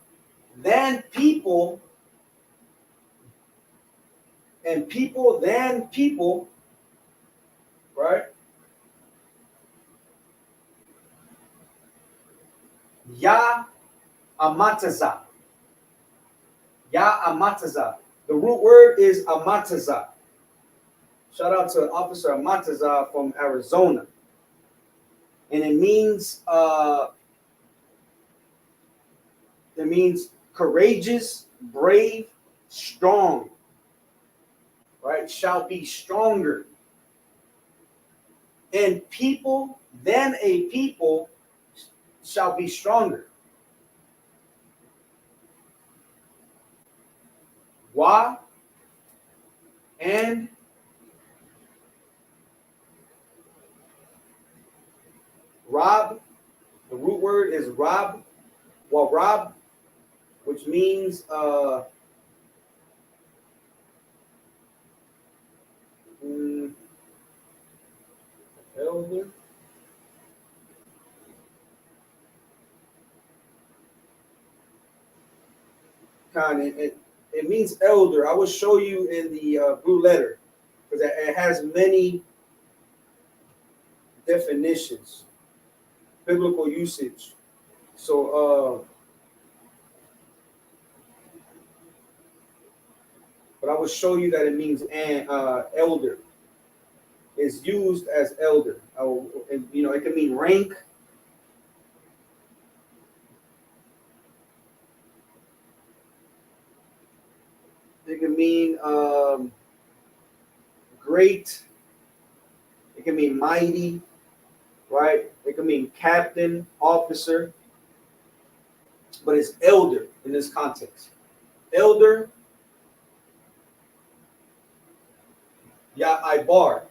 than people, and people than people, right? Ya amataza. Ya amataza. The root word is amataza. Shout out to Officer Amataza from Arizona. And it means courageous, brave, strong. Right? Shall be stronger. And people, then a people shall be stronger. Why? And rob, the root word is rob. Well, rob, which means It means elder. I will show you in the blue letter because it has many definitions, biblical usage. So, but I will show you that it means elder. Is used as elder. And, it can mean rank. It can mean great. It can mean mighty, right? It can mean captain, officer. But it's elder in this context. Elder, ya ibar.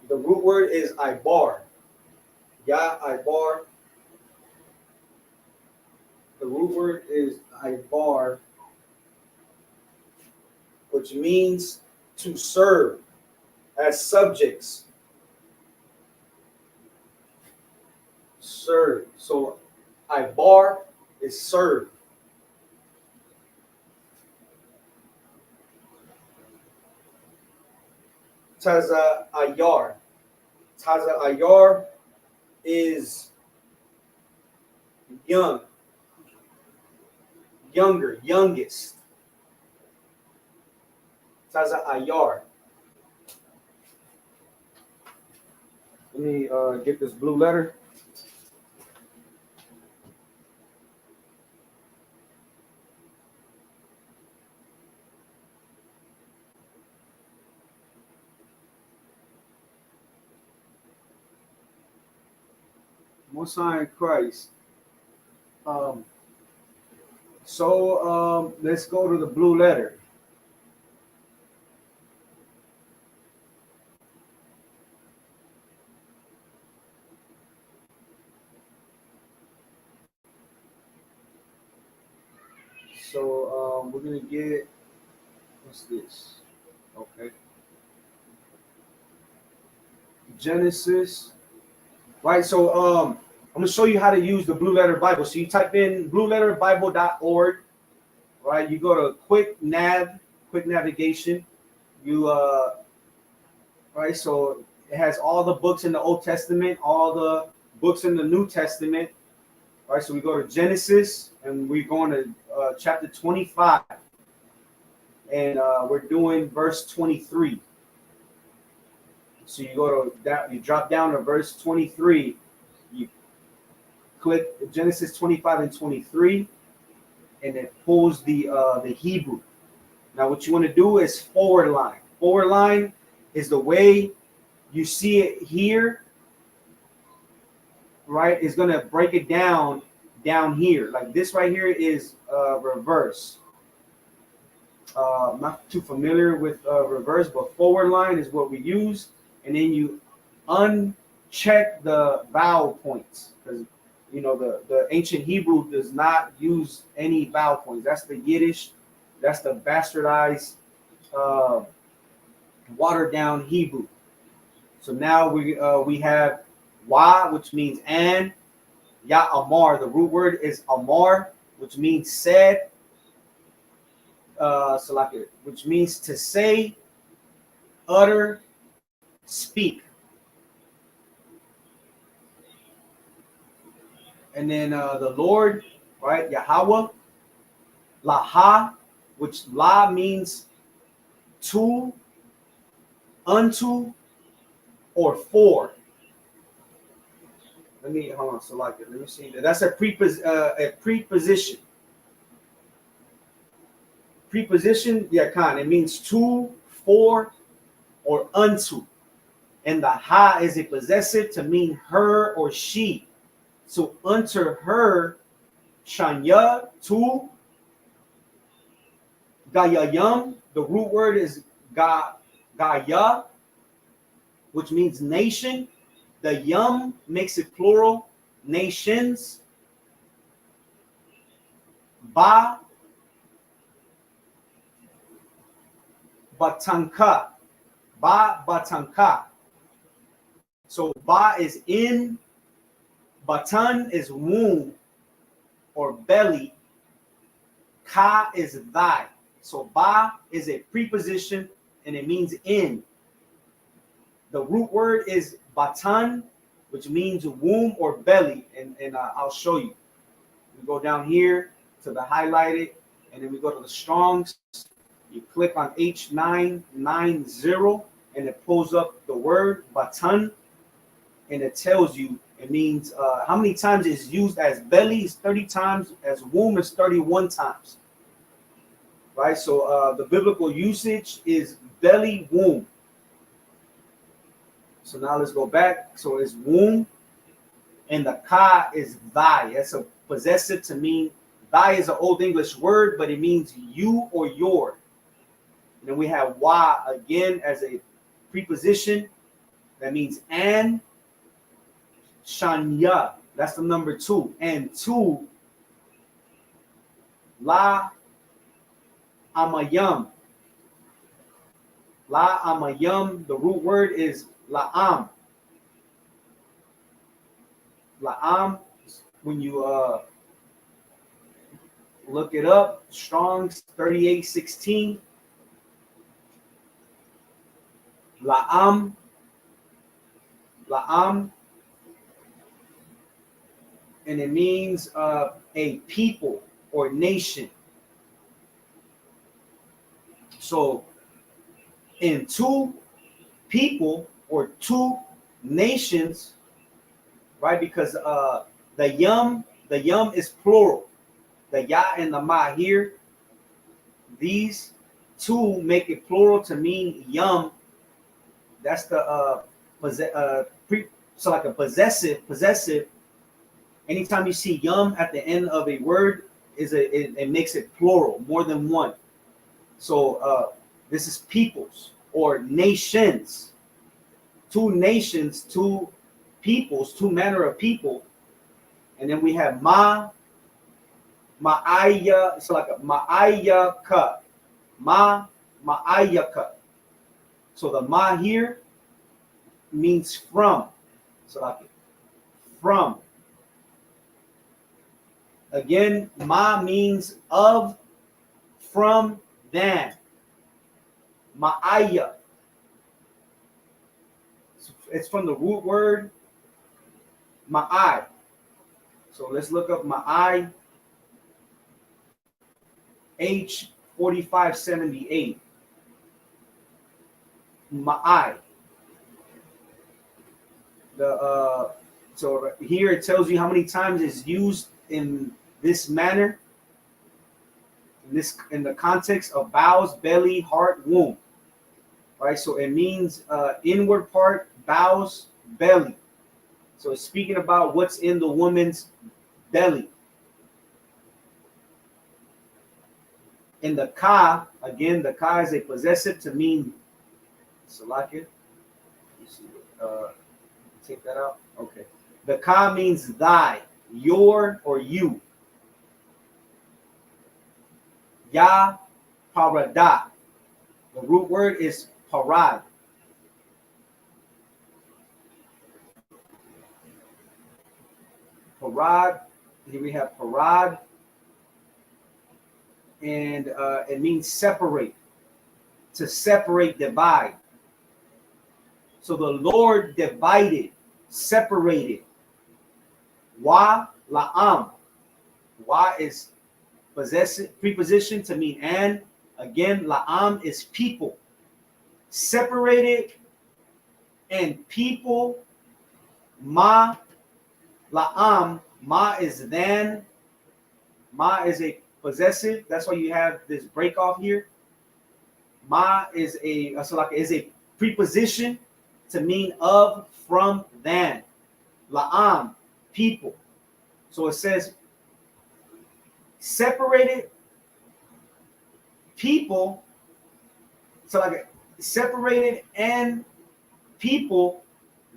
The root word is ibar. Ya ibar. The root word is ibar, which means to serve as subjects. Serve. So ibar is serve. Taza ayar. Taza ayar is young, younger, youngest. Taza ayar. Let me get this blue letter. Most High in Christ. Let's go to the blue letter. So we're gonna get, what's this? Okay. Genesis. Right. So I'm gonna show you how to use the Blue Letter Bible. So you type in blueletterbible.org. Right. You go to quick navigation. You right. So it has all the books in the Old Testament, all the books in the New Testament. Right. So we go to Genesis and we're going to chapter 25. And we're doing verse 23. So you go to that, you drop down to verse 23, you click Genesis 25 and 23, and it pulls the Hebrew. Now what you want to do is forward line. Forward line is the way you see it here, right? It's gonna break it down here. Like this right here is reverse. I'm not too familiar with reverse, but forward line is what we use. And then you uncheck the vowel points because the ancient Hebrew does not use any vowel points. That's the Yiddish, that's the bastardized, watered down Hebrew. So now we have wa, which means and, ya amar. The root word is amar, which means said. Which means to say, utter, speak. And then the Lord, right? Yahweh, Laha, which La means to, unto, or for. Let me hold on. Let me see. That's a preposition. Preposition, yakan. It means to, for, or unto. And the ha is a possessive to mean her or she. So unto her, shanya, to, gayayam. The root word is gaya, which means nation. The yum makes it plural, nations. Ba, batanka. Ba, batanka. So ba is in, batan is womb,
or belly. Ka is thy. So ba is a preposition and it means in. The root word is batan, which means womb or belly. And I'll show you. We go down here to the highlighted, and then we go to the Strongs. You click on H990, and it pulls up the word batan, and it tells you it means how many times it's used as belly is 30 times, as womb is 31 times. Right? So the biblical usage is belly, womb. So now let's go back. So it's womb, and the ka is thy. That's a possessive to mean thy is an Old English word, but it means you or your. And then we have wa again as a preposition. That means and. Shanya, that's the number 2. And 2, la amayam. La amayam, the root word is la'am. La'am, when you look it up, Strong's 3816. La'am. La'am. And it means a people or nation. So in 2 people or 2 nations, right? Because the yum is plural. The ya and the ma here, these 2 make it plural to mean yum. That's the so like a possessive. Anytime you see yum at the end of a word, it makes it plural, more than one. So this is peoples or nations. 2 nations, 2 peoples, 2 manner of people. And then we have ma'aya, so like a ma'ayaka, ma'ayaka. So the ma here means from. So like from. Again, ma means of, from, than. Ma'aya. It's from the root word ma'ai. So let's look up ma'ai. H4578. Ma'ai. So here it tells you how many times it's used in this manner, in the context of bowels, belly, heart, womb. Right? So it means inward part, bowels, belly. So it's speaking about what's in the woman's belly. In the ka, again, the ka is a possessive to mean salakir. Take that out. Okay. The ka means thy, your, or you. Ya parada. The root word is parad. Parad. Here we have parad. And it means separate. To separate, divide. So the Lord divided, separated. Wa la'am. Wa is possessive, preposition to mean and. Again, la'am is people. Separated and people. Ma la'am. Ma is than. Ma is a possessive. That's why you have this break off here. Ma is a preposition to mean of, from, than. La'am, people. So it says separated people. So like separated and people,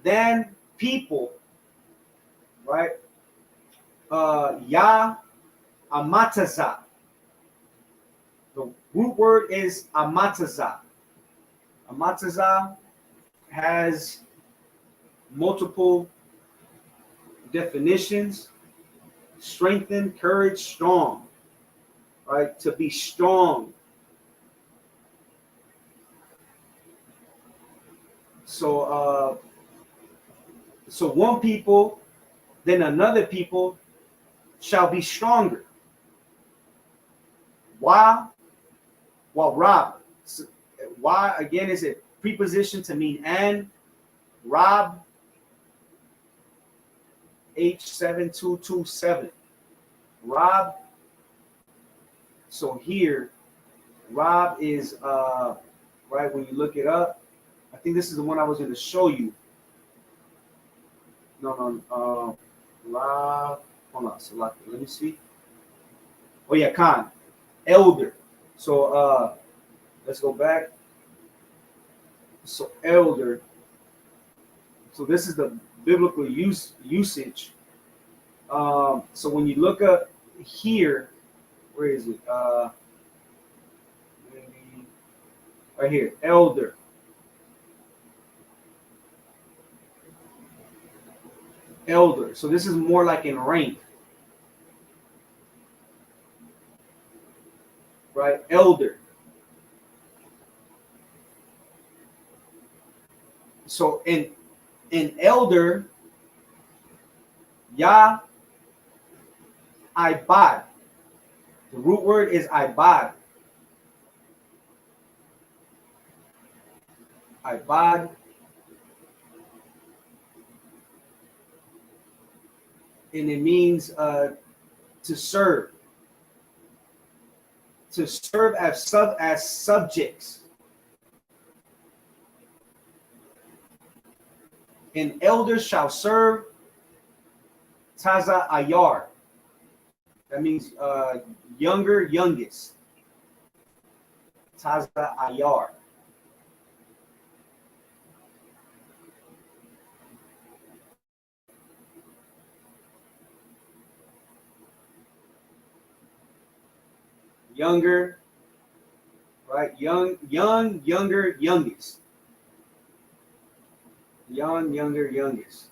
than people, right? Ya amataza. The root word is amataza. Amataza has multiple definitions. strengthen, courage, strong, right? To be strong. So one people, then another people shall be stronger. Why? Well, Rob. Why again is it preposition to mean and? Rob H7227. Rob. So here, Rob is right when you look it up. I think this is the one I was going to show you. No, Rob. Hold on, select it. Let me see. Oh yeah, Khan, elder. So let's go back. So elder. So this is the biblical usage. So when you look up here, where is it? Right here, elder. Elder. So this is more like in rank. Right? Elder. So in elder, Yah, Ibad. The root word is Ibad. Ibad. And it means to serve. To serve as subjects. An elder shall serve Taza Ayar. That means younger, youngest. Taza Ayar. Younger, right? Young, younger, youngest. Young, younger, youngest.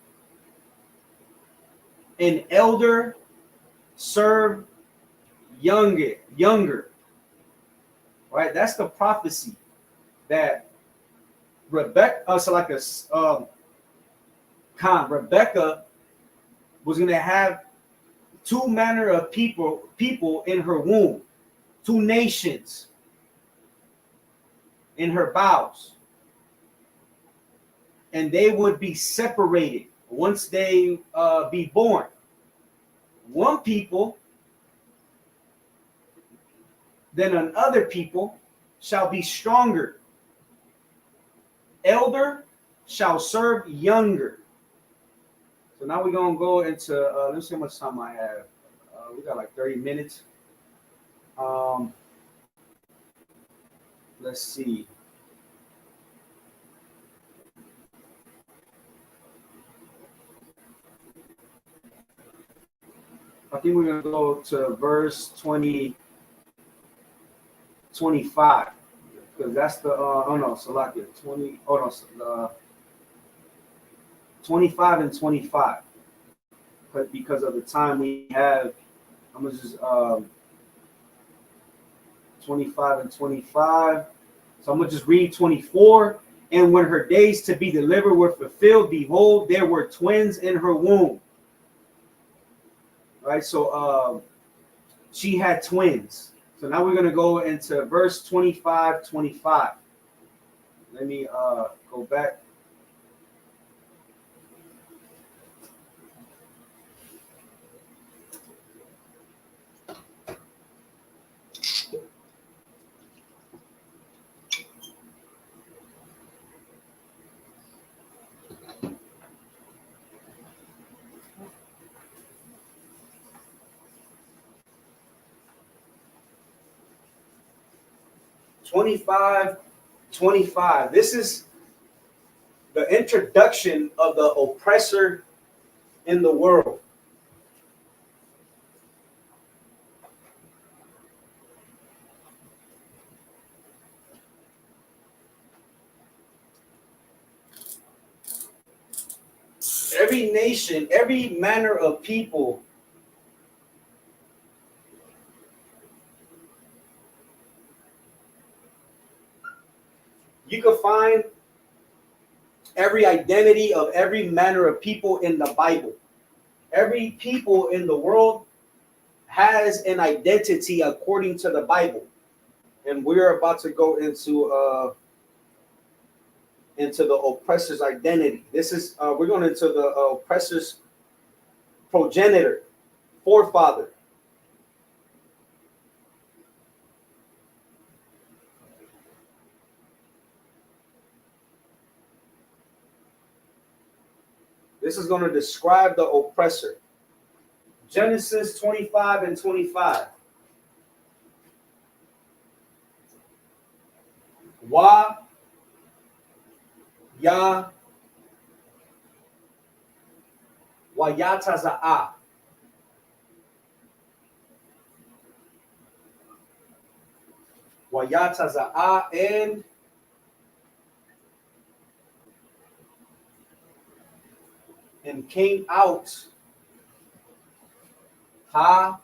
An elder serve younger. Right? That's the prophecy that Rebecca, Rebecca was going to have two manner of people in her womb, two nations in her bowels. And they would be separated once they be born. One people, then another people shall be stronger. Elder shall serve younger. So now we're going to go into, let's see how much time I have. We got like 30 minutes. Let's see. I think we're going to go to verse 25. Because that's the, 25 and 25. But because of the time we have, I'm going to just, 25 and 25. So I'm going to just read 24. And when her days to be delivered were fulfilled, behold, there were twins in her womb. Right, so she had twins. So now we're going to go into verse 25. Let me go back. Twenty-five. This is the introduction of the oppressor in the world. Every nation, every manner of people You can find every identity of every manner of people in the Bible. Every people in the world has an identity according to the Bible. And we're about to go into the oppressor's identity. This is we're going into the oppressor's progenitor, forefather. This is going to describe the oppressor. Genesis 25 and 25. Wa ya wayataza'a. Wayataza'a and came out ha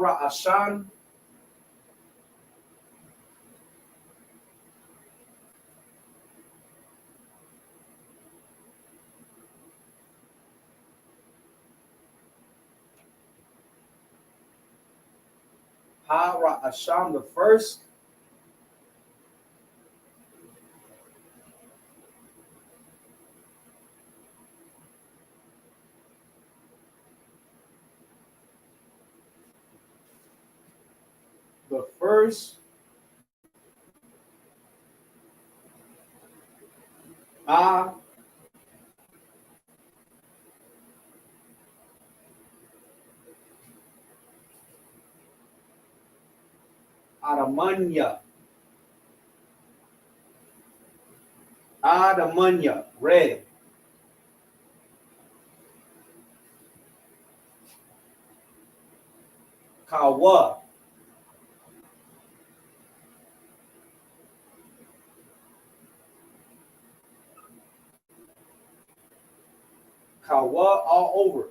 ra'ashan ra'ashan, the first. The first Adamanya. Adamanya, red. Kawa. Kawa all over.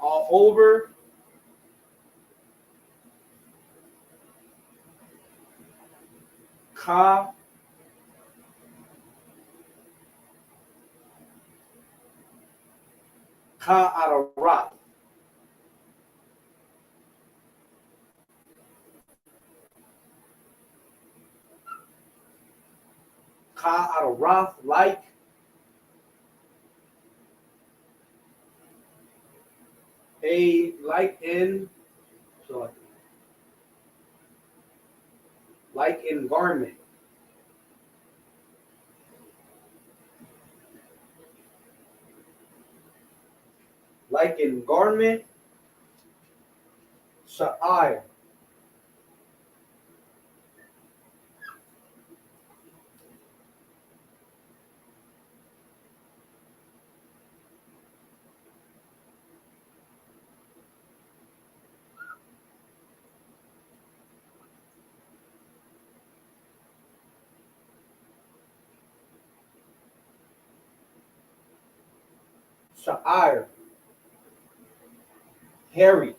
All over. Ka Ararat. Ka Ararat, like in garment. Like in garment. Sha'ir. Sha'ir. Hairy.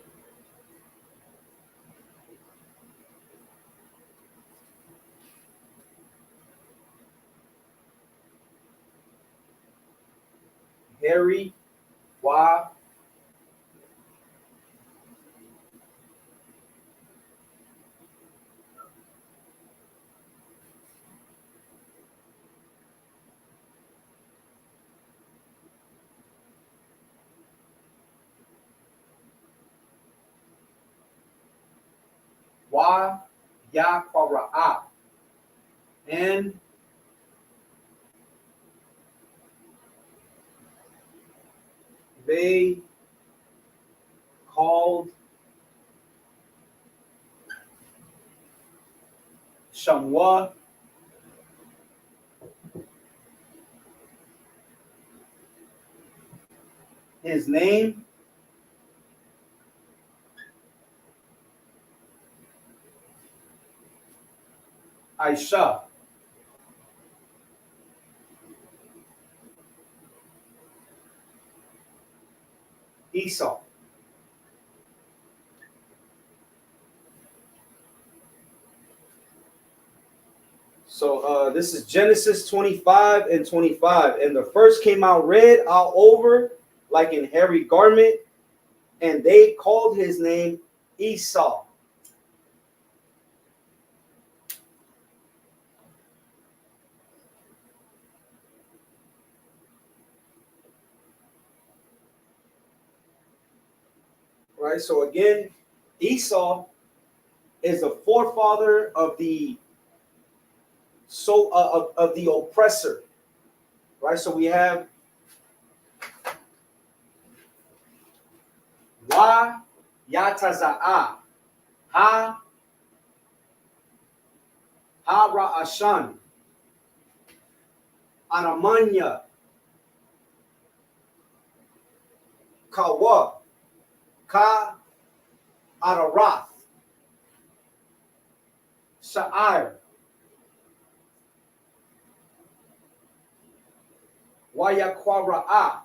Hairy. Wa. Wa ya Qara'a. And they called Shamwa his name Aisha.
Esau. So this is Genesis 25 and 25. And the first came out red all over, like an hairy garment, and they called his name Esau. Right. So again, Esau is the forefather of the of the oppressor. Right. So we have Wa Yataza'a Ha Ra'ashan Aramanya Kawa Ka Araраth Sha'ir Wayakwara'a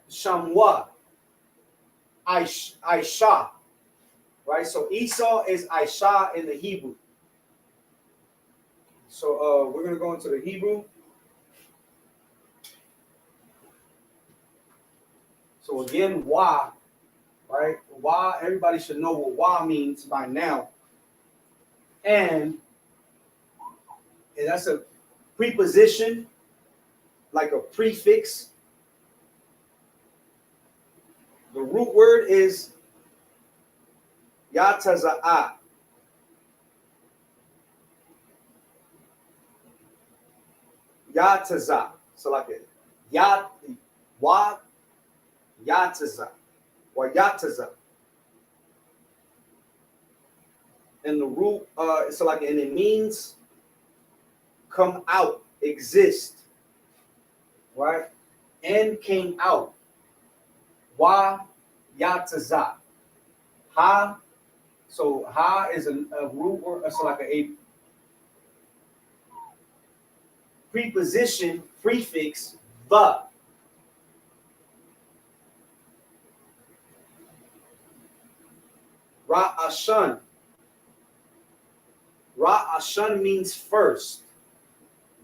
Shamwa Aisha. Right, so Esau is Aisha in the Hebrew. So we're gonna go into the Hebrew. So again, Wa, right? Wa, everybody should know what Wa means by now. And that's a preposition, like a prefix. The root word is Yataza'a. Yataza. So like it. Wa Yataza. Or Yataza. And the root, it's like, and it means come out, exist. Right? And came out. Wa Yataza. Ha. So ha is a root word, it's like a preposition, prefix, the. Ra'ashan. Ra'ashan means first,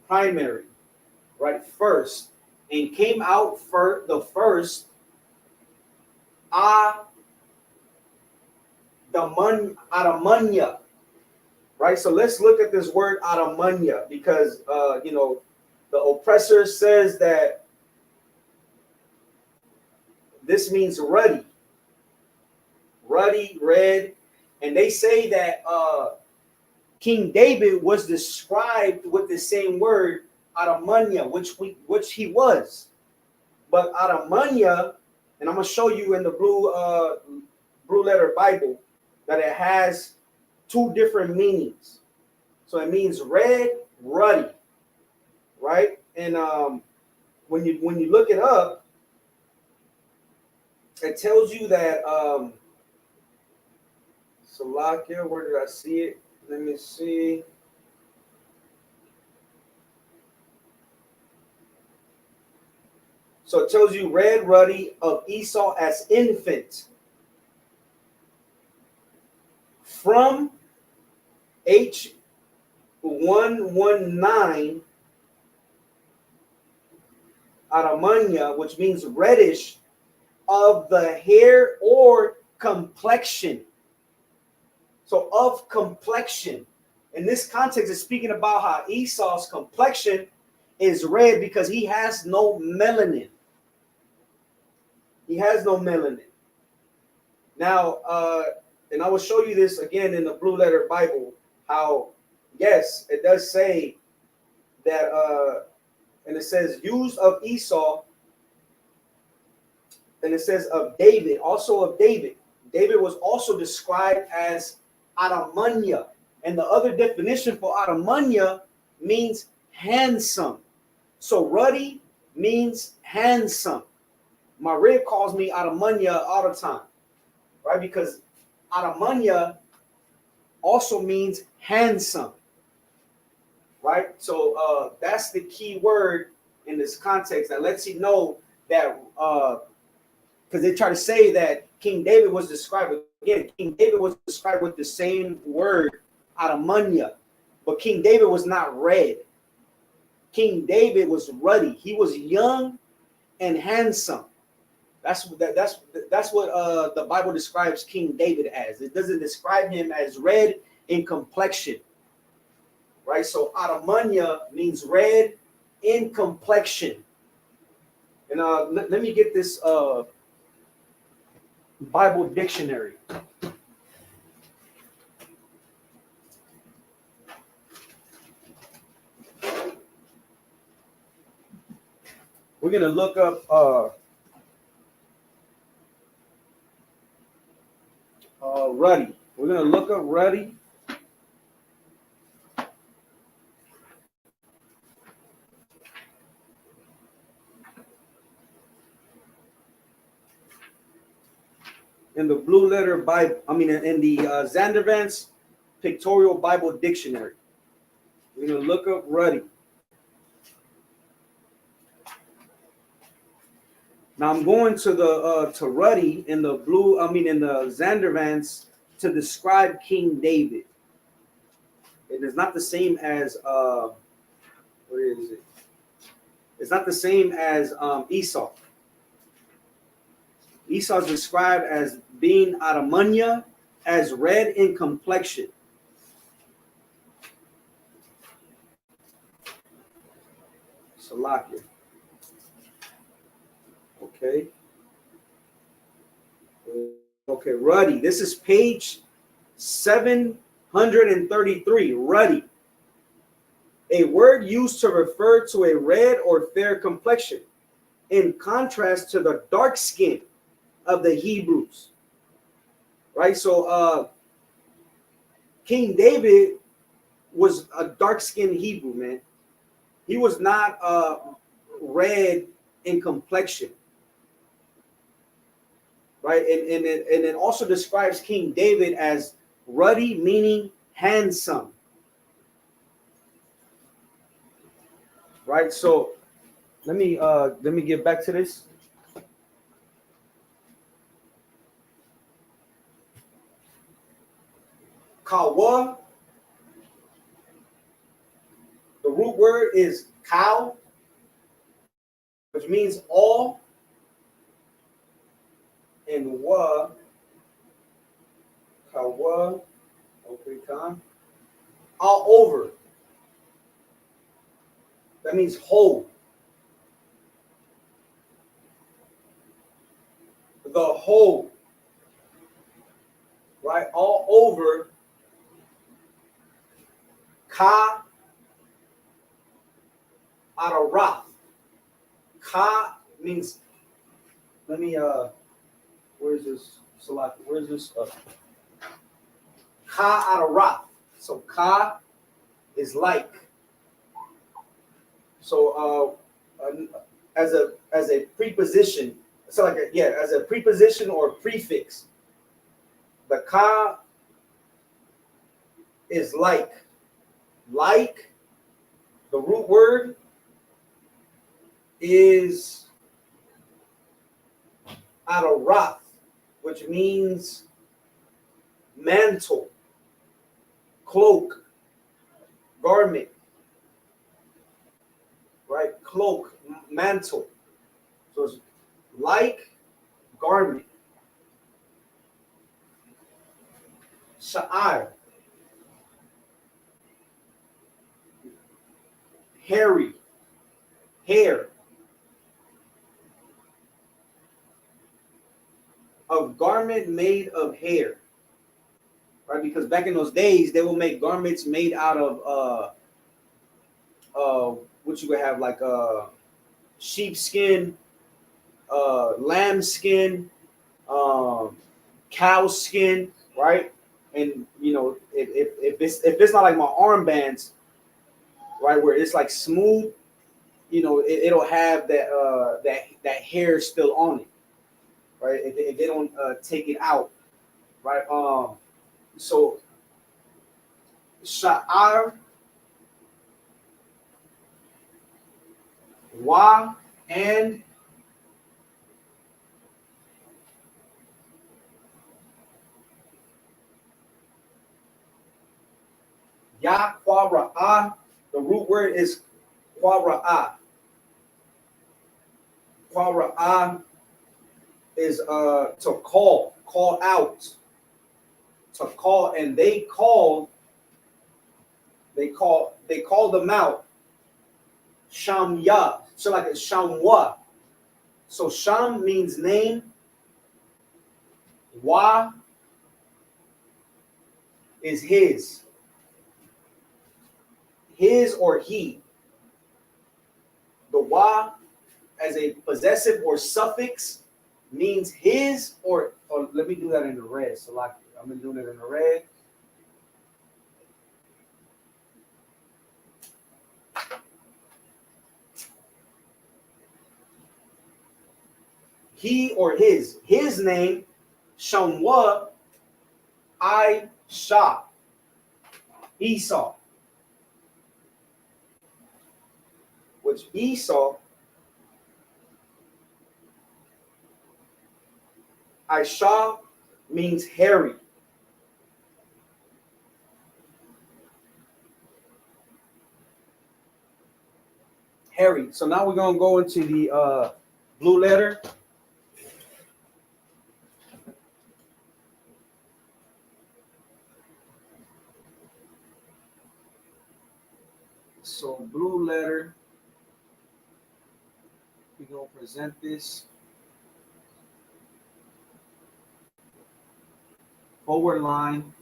primary, right? First. And came out for the first. Aramanya. Right? So let's look at this word aramanya, because the oppressor says that this means ruddy, red, and they say that King David was described with the same word aramanya, which he was. But aramanya, and I'm gonna show you in the blue letter Bible that it has two different meanings. So it means red, ruddy, right? And when you look it up, it tells you that Salakia, where did I see it? Let me see. So it tells you red, ruddy of Esau as infant. From H119 Aramanya, which means reddish of the hair or complexion. So of complexion. In this context, it's speaking about how Esau's complexion is red because he has no melanin. He has no melanin. Now, and I will show you this again in the blue letter Bible, how, yes, it does say that, and it says use of Esau, and it says of David, also of David. David was also described as Aramanya. And the other definition for Aramanya means handsome. So ruddy means handsome. My rib calls me Aramanya all the time, right? Because Aramanya also means handsome, right? So that's the key word in this context that lets you know
that because they try to say that King David was described again. King David was described with the same word, Adamunya, but King David was not red. King David was ruddy. He was young and handsome. That's what the Bible describes King David as. It doesn't describe him as red in complexion, right? So Adamunya means red in complexion. And let me get this Bible dictionary. We're gonna look up ruddy. We're gonna look up ruddy. In the Blue Letter Bible, in the Zandervan's Pictorial Bible Dictionary. We're gonna look up ruddy. Now I'm going to the to ruddy in the in the Zandervan's to describe King David. It is not the same as what is it? It's not the same as Esau. Esau is described as being Adamunya, as red in complexion. Salakia. Okay. Okay, ruddy. This is page 733. Ruddy. A word used to refer to a red or fair complexion, in contrast to the dark skin of the Hebrews. Right? So King David was a dark-skinned Hebrew, man. He was not red in complexion. Right? And it also describes King David as ruddy, meaning handsome. Right? So let me get back to this. Kawa. The root word is cow, which means all, and wa, kawa, okay, come, all over. That means whole. The whole, right? All over. Ka Adarath. Ka means, let me where's this Salat? Where's this Ka Adarath. So Ka is like. So as a preposition, so like as a preposition or prefix, the Ka is like. Like, the root word is Adarath, which means mantle, cloak, garment, right? Cloak, mantle. So it's like, garment. Sha'ar, hairy, hair. Of garment made of hair. Right? Because back in those days, they will make garments made out of what you would have like sheepskin, lamb skin, cow skin, right? And you know, if it's not like my armbands, right, where it's like smooth, you know, it'll have that hair still on it, right? If they don't take it out, right? So Sha'ar, Wa, and
Ya Quara. The root word is Quara. Quara is to call out, to call, and they called them out. Shamya, so like it's Shamwa. So Sham means name. Wa is his or he. The wa as a possessive or suffix means his or let me do that in the red. So like I'm gonna do it in the red. He or his name, Shamwa, I Shah, Esau, which Esau, Aisha means hairy. Hairy. So now we're gonna go into the blue letter. So blue letter, we're gonna present this. Forward line,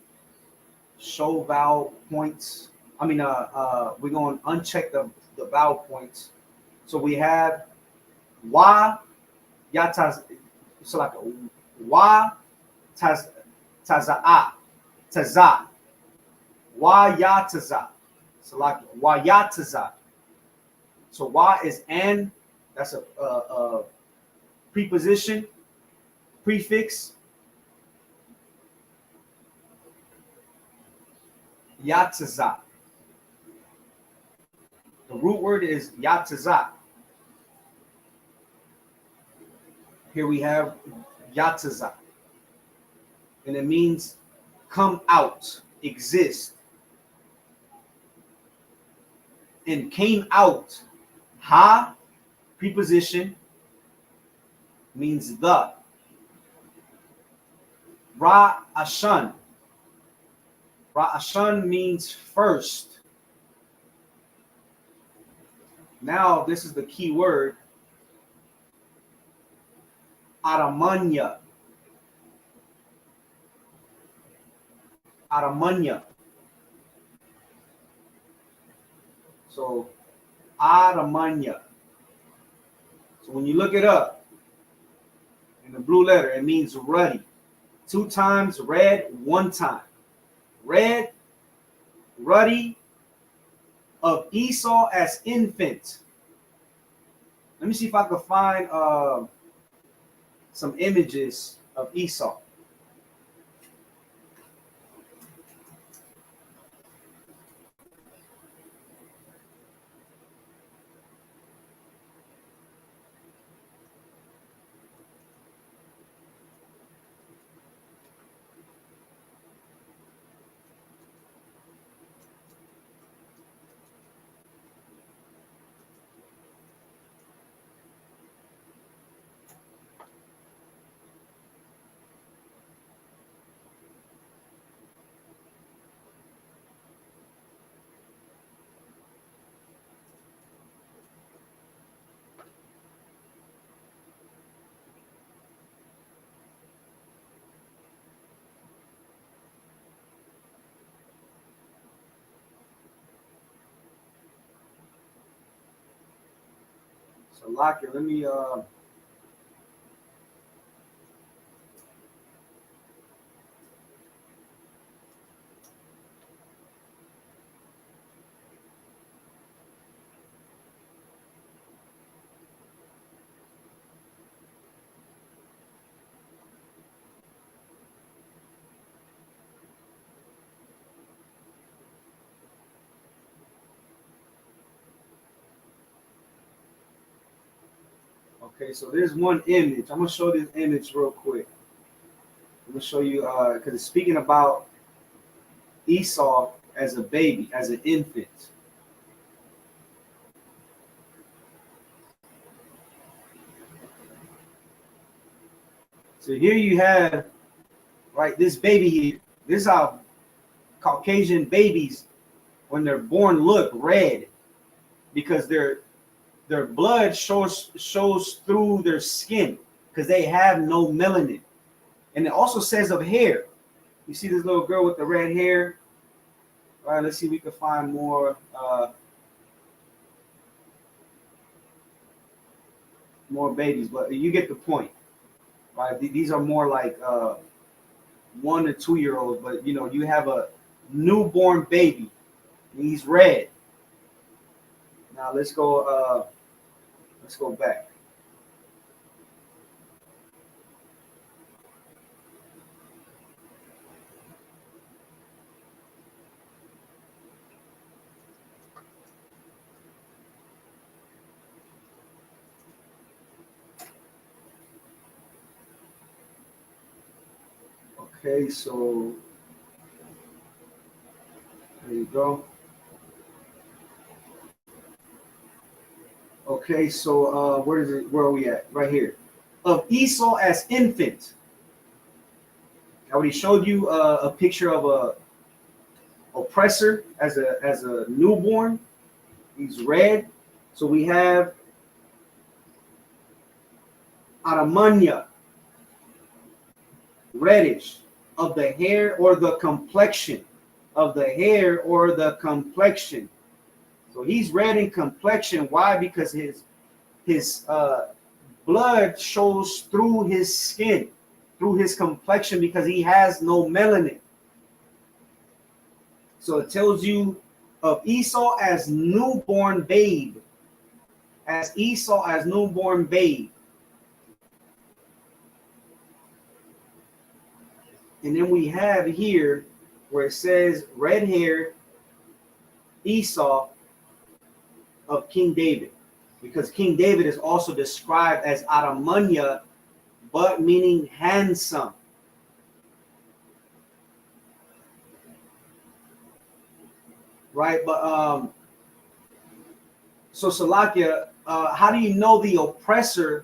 show vowel points. I mean, we're going to uncheck the vowel points. So we have wa, yataz, so like wa, taza'a, taza, wa yataza, so like wa yataza. So wa is an, that's a preposition, prefix. Yataza. The root word is yataza. Here we have yataza. And it means come out, exist. And came out. Ha, preposition, means the. Ra ashan. Ra'ashan means first. Now, this is the key word. Aramanya. Aramanya. So, Aramanya. So, when you look it up in the blue letter, it means ruddy. 2 times, red, 1 time. Red, ruddy, of Esau as infant. Let me see if I can find some images of Esau. So lock it. Let me okay, so there's one image. I'm gonna show this image real quick. I'm gonna show you because it's speaking about Esau
as a baby, as an infant. So here you have, right, this baby here. This is how Caucasian babies, when they're born, look red, because their blood shows through their skin, because they have no melanin. And it also says of hair. You see this little girl with the red hair. All right, let's see if we can find more babies, but you get the point, right? These are more like 1 to 2 year olds, but you know, you have a newborn baby. He's red. Now let's go back. Okay, so there you go. Okay, so where are we at? Right here. Of Esau as infant. I already showed you a picture of a oppressor as a newborn. He's red. So we have Aramanya, reddish, of the hair or the complexion. Of the hair or the complexion. So he's red in complexion. Why? Because his blood shows through his skin, through his complexion, because he has no melanin. So it tells you of Esau as newborn babe. As Esau as newborn babe. And then we have here where it says red hair, Esau of King David, because King David is also described as Aramanya, but meaning handsome. Right, but so Salakia, how do you know the oppressor?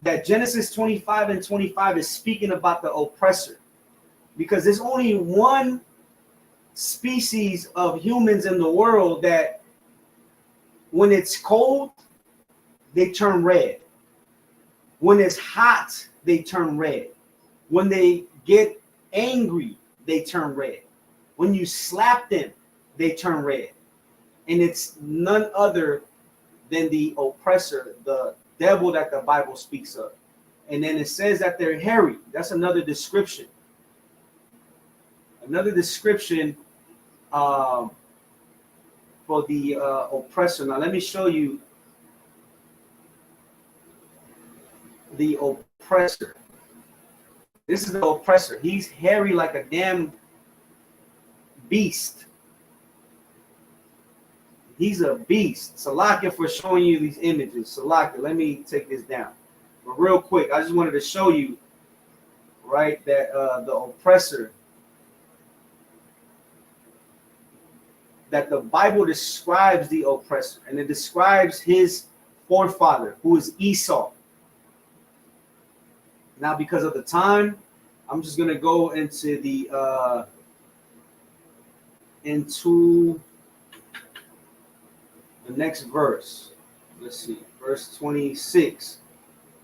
That Genesis 25 and 25 is speaking about the oppressor, because there's only one species of humans in the world that when it's cold, they turn red. When it's hot, they turn red. When they get angry, they turn red. When you slap them, they turn red. And it's none other than the oppressor, the devil that the Bible speaks of. And then it says that they're hairy. That's another description. Another description for the oppressor. Now let me show you the oppressor. This is the oppressor. He's hairy like a damn beast. He's a beast. Salakia for showing you these images. Salakia, let me take this down. But real quick, I just wanted to show you, right, that the oppressor, that the Bible describes the oppressor, and it describes his forefather, who is Esau. Now, because of the time, I'm just gonna go into the next verse. Let's see, verse 26.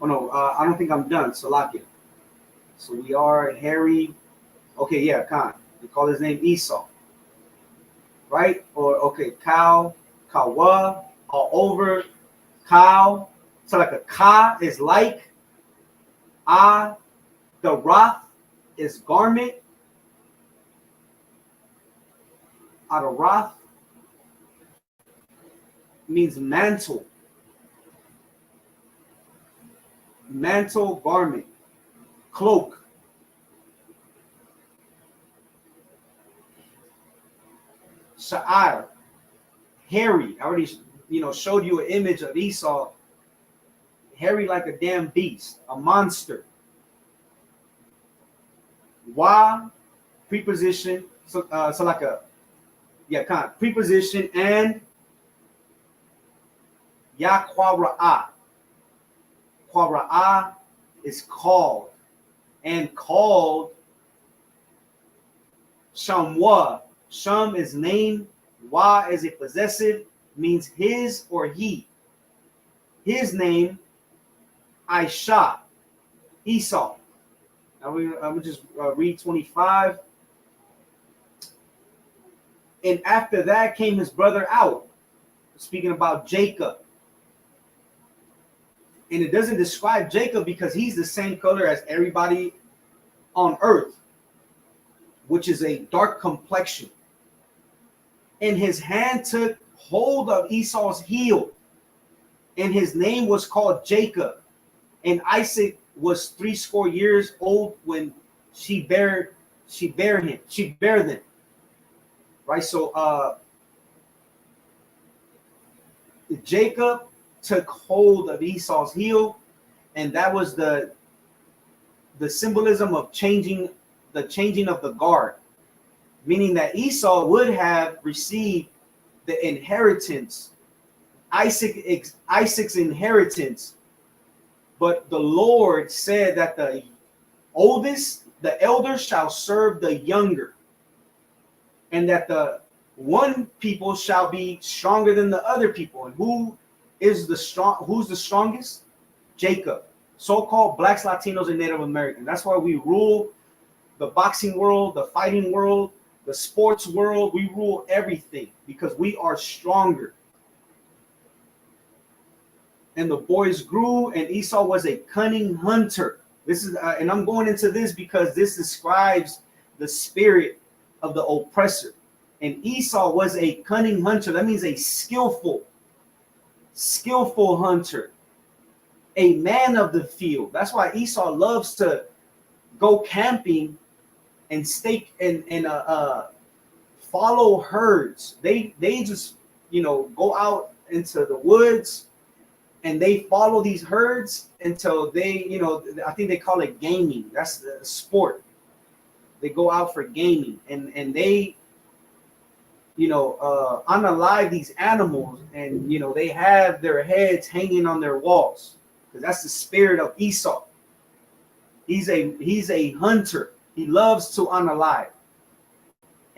Oh no, I don't think I'm done. Salakia. So we are hairy. Okay, yeah, Khan. We call his name Esau, right? Or okay, cow, kawa, all over, cow. So like a ka is like, the wrath is garment. Adarath means mantle. Mantle, garment, cloak. Sha'ar, hairy. I already, showed you an image of Esau, hairy like a damn beast, a monster. Wa, preposition, so like a Yeah, kind of preposition and Yaqwara'ah. Qara'ah is called, and called Shamwa. Sham is name, Wa is a possessive, means his or he. His name, Aisha, Esau. Now I'm gonna just read 25. And after that came his brother out, speaking about Jacob. And it doesn't describe Jacob because he's the same color as everybody on earth, which is a dark complexion. And his hand took hold of Esau's heel, and his name was called Jacob. And Isaac was 80 years old when she bare them. Right. So Jacob took hold of Esau's heel, and that was the symbolism of changing of the guard, meaning that Esau would have received the inheritance, Isaac's inheritance, but the Lord said that the elder shall serve the younger, and that the one people shall be stronger than the other people. And who's the strongest? Jacob. So-called blacks, Latinos, and Native Americans. That's why we rule the boxing world, the fighting world, the sports world. We rule everything because we are stronger. And the boys grew, and Esau was a cunning hunter. This is, and I'm going into this because this describes the spirit of the oppressor. And Esau was a cunning hunter. That means a skillful hunter, a man of the field. That's why Esau loves to go camping and stake and follow herds. They just go out into the woods and they follow these herds until they I think they call it gaming. That's the sport. They go out for gaming and they unalive these animals, and they have their heads hanging on their walls, because that's the spirit of Esau. He's a hunter. He loves to unalive.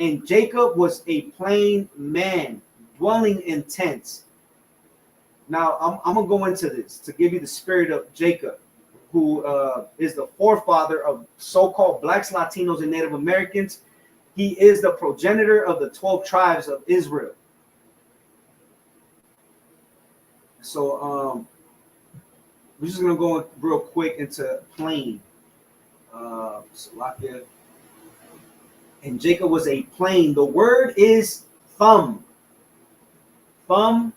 And Jacob was a plain man dwelling in tents. Now I'm gonna go into this to give you the spirit of Jacob, who is the forefather of so-called blacks, Latinos, and Native Americans. He is the progenitor of the 12 tribes of Israel. So we're just gonna go real quick into plain. Salakia. And Jacob was a plain. The word is thumb. Thumb.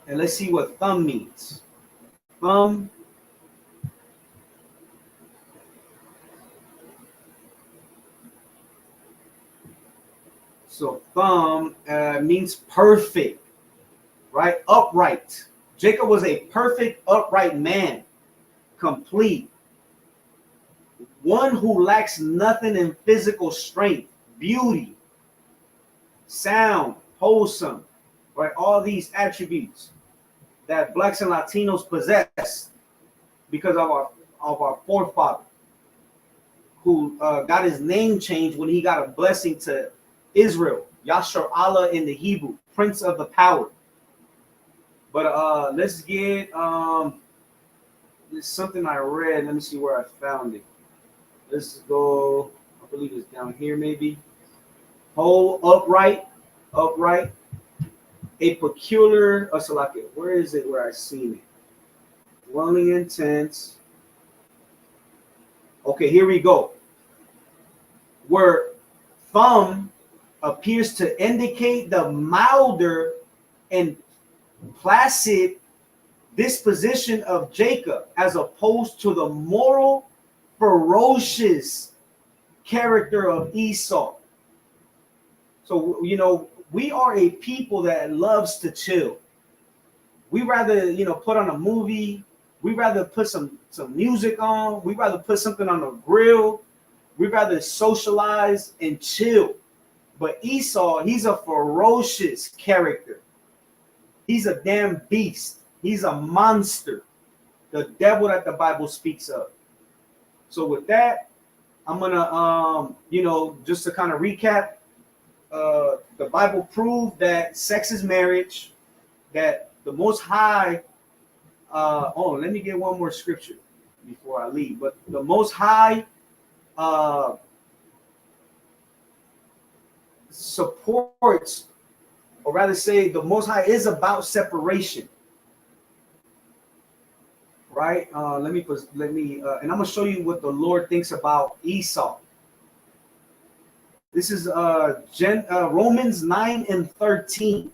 And let's see what thumb means. Thumb. So thumb means perfect, right? Upright. Jacob was a perfect, upright man, complete. One who lacks nothing in physical strength, beauty, sound, wholesome, right? All these attributes that blacks and Latinos possess because of our forefather, who got his name changed when he got a blessing to Israel, Yashar Allah in the Hebrew, Prince of the Power. But let's get there's something I read. Let me see where I found it. Let's go. I believe it's down here, maybe. Whole, upright, a peculiar. Salakia. Where is it? Where I seen it? Dwelling in tents. Okay, here we go. Where thumb appears to indicate the milder and placid disposition of Jacob, as opposed to the moral, ferocious character of Esau. So, we are a people that loves to chill. We rather, put on a movie. We rather put some music on. We rather put something on the grill. We rather socialize and chill. But Esau, he's a ferocious character. He's a damn beast. He's a monster. The devil that the Bible speaks of. So with that, I'm gonna just to kind of recap, the Bible proved that sex is marriage, that the Most High, let me get one more scripture before I leave. But the Most High supports, or rather say, the Most High is about separation, right? Let me, and I'm gonna show you what the Lord thinks about Esau. This is Romans 9:13.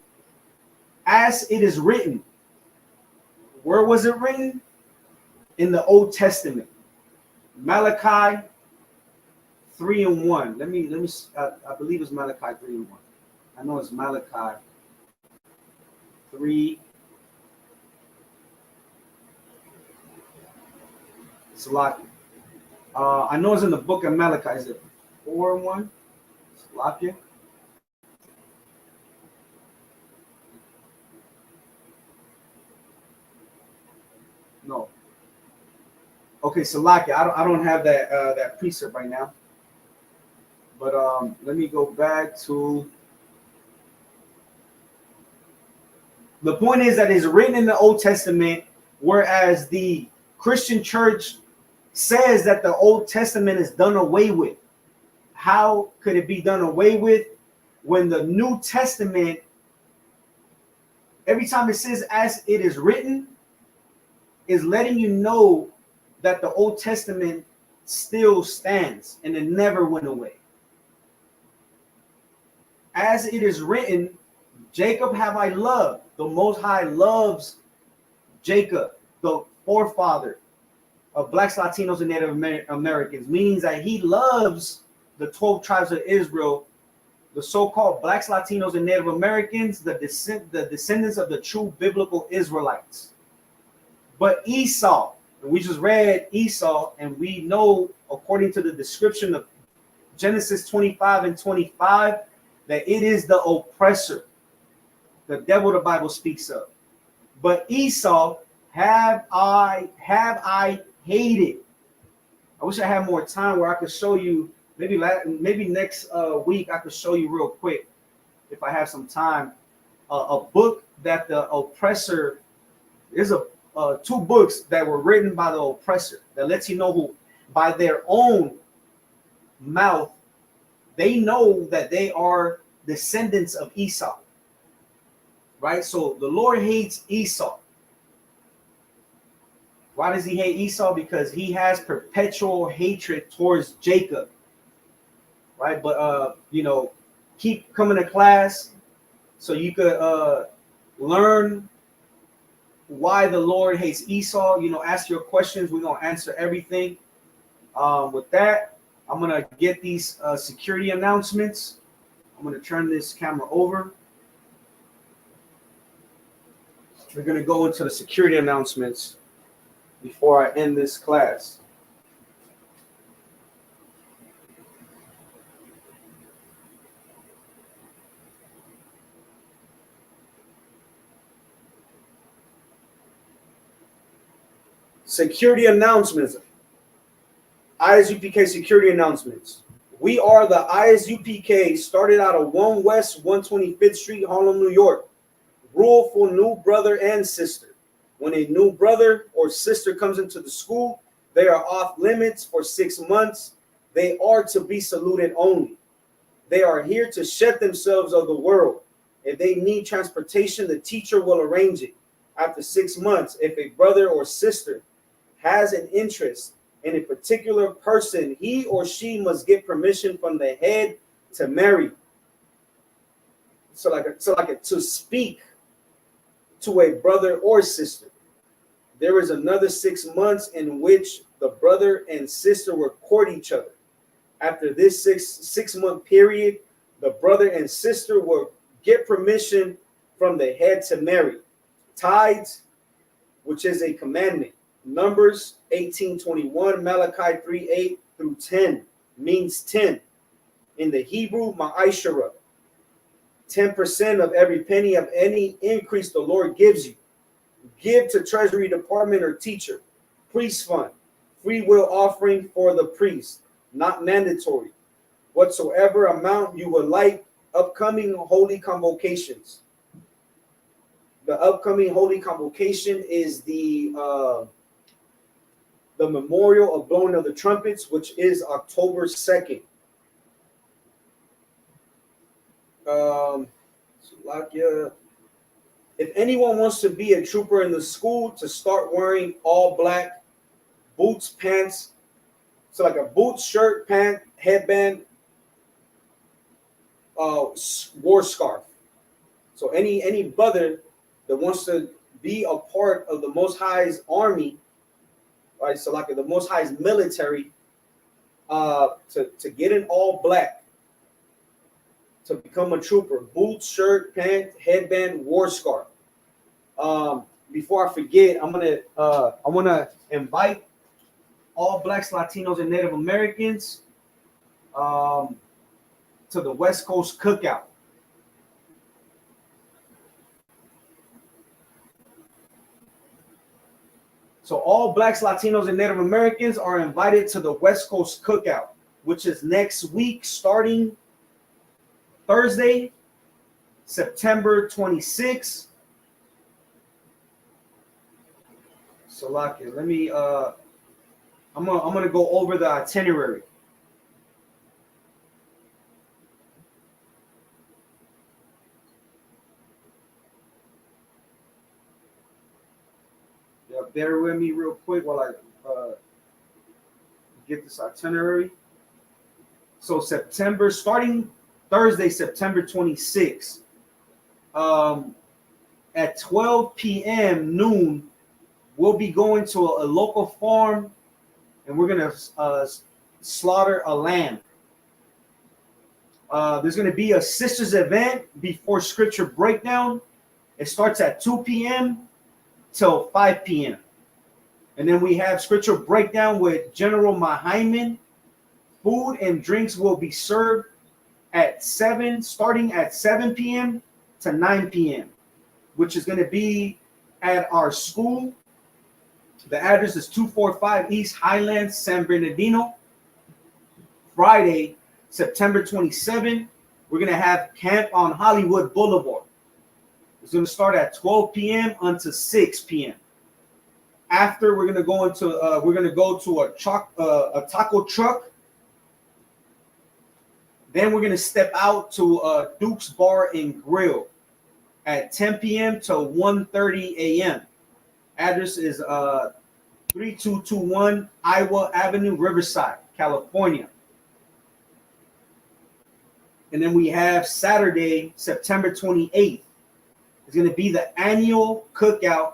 As it is written. Where was it written? In the Old Testament. Malachi 3:1. Let me. I believe it's Malachi 3:1. I know it's Malachi 3. Salaki. I know it's in the book of Malachi. Is it 4:1? Salaki. No. Okay, Salaki. I don't have that precept right now. But let me go back to. The point is that it's written in the Old Testament, whereas the Christian church says that the Old Testament is done away with. How could it be done away with when the New Testament, every time it says as it is written, is letting you know that the Old Testament still stands and it never went away. As it is written, Jacob have I loved. The Most High loves Jacob, the forefather of Blacks, Latinos, and Native Americans, meaning that he loves the 12 tribes of Israel, the so-called Blacks, Latinos, and Native Americans, the descendants of the true biblical Israelites. But Esau, we just read Esau, and we know, according to the description of Genesis 25 and 25, that it is the oppressor, the devil the Bible speaks of. But Esau have I hated. I wish I had more time where I could show you. Maybe next week I could show you real quick, if I have some time, a book that the oppressor. There's two books that were written by the oppressor that lets you know who, by their own mouth, they know that they are descendants of Esau. Right? So the Lord hates Esau. Why does he hate Esau? Because he has perpetual hatred towards Jacob. Right? But keep coming to class so you could learn why the Lord hates Esau. Ask your questions. We're gonna answer everything. With that, I'm gonna get these security announcements. I'm gonna turn this camera over. We're gonna go into the security announcements before I end this class. Security announcements. ISUPK security announcements. We are the ISUPK, started out of 1 West 125th Street, Harlem, New York. Rule for new brother and sister. When a new brother or sister comes into the school, they are off limits for 6 months. They are to be saluted only. They are here to shed themselves of the world. If they need transportation, the teacher will arrange it. After 6 months, if a brother or sister has an interest in a particular person, he or she must get permission from the head to marry. To speak to a brother or sister. There is another 6 months in which the brother and sister will court each other. After this six-month period, the brother and sister will get permission from the head to marry. Tithes, which is a commandment. Numbers 18:21, Malachi 3:8 through 10 means 10.
In the Hebrew, ma'ashara. 10% of every penny of any increase the Lord gives you. Give to treasury department or teacher. Priest fund. Free will offering for the priest. Not mandatory. Whatsoever amount you would like. Upcoming holy convocations. The upcoming holy convocation is the memorial of blowing of the trumpets, which is October 2nd. If anyone wants to be a trooper in the school, to start wearing all black boots, pants, so like a boots, shirt, pant, headband, war scarf. So any brother that wants to be a part of the Most High's army, right? So like the Most High's military, to get in all black, to become a trooper, boots, shirt, pant, headband, war scarf. Before I forget, I want to invite all Blacks, Latinos, and Native Americans to the West Coast Cookout. So all Blacks, Latinos, and Native Americans are invited to the West Coast Cookout, which is next week, starting Thursday, September 26th. So, Laki, let me. I'm gonna go over the itinerary. Yeah, bear with me real quick while I get this itinerary. So starting Thursday, September 26th, at 12 p.m. noon, we'll be going to a local farm, and we're gonna slaughter a lamb. There's gonna be a sisters event before scripture breakdown. It starts at 2 p.m. till 5 p.m. And then we have scripture breakdown with General Mahaiman. Food and drinks will be served starting at 7 p.m. to 9 p.m., which is going to be at our school. The address is 245 East Highlands, San Bernardino. Friday, September 27, we're going to have camp on Hollywood Boulevard. It's going to start at 12 p.m. until 6 p.m. After, we're going to go to a taco truck. Then we're going to step out to Duke's Bar and Grill at 10 p.m. to 1:30 a.m. Address is 3221 Iowa Avenue, Riverside, California. And then we have Saturday, September 28th. It's going to be the annual cookout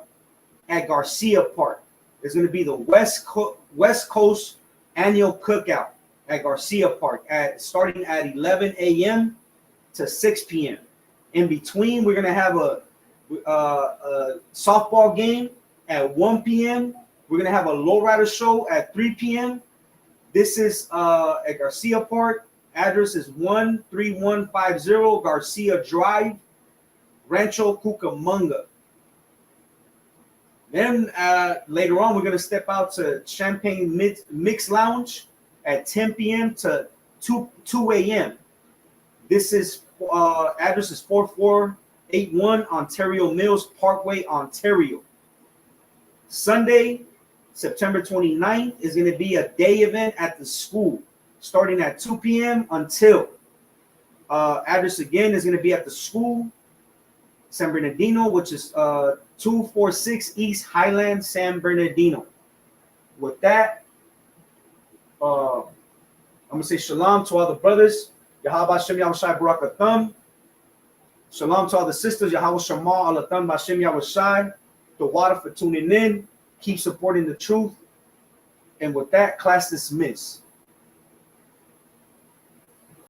at Garcia Park. It's going to be the West Coast annual cookout at Garcia Park starting at 11 a.m. to 6 p.m. In between, we're going to have a softball game at 1 p.m. We're going to have a lowrider show at 3 p.m. This is at Garcia Park. Address is 13150 Garcia Drive, Rancho Cucamonga. Then later on, we're going to step out to Champagne Mix Lounge at 10 p.m. to 2 a.m. This is address is 4481 Ontario Mills Parkway, Ontario. Sunday, September 29th is going to be a day event at the school, starting at 2 p.m. until address again is going to be at the school, San Bernardino, which is 246 East Highland, San Bernardino. With that, I'm going to say shalom to all the brothers. Yahweh Shem Yahushai Barak Atam. Shalom to all the sisters. Yahweh Shema Alatam Bashem Yahushai. The water for tuning in. Keep supporting the truth. And with that, class dismissed.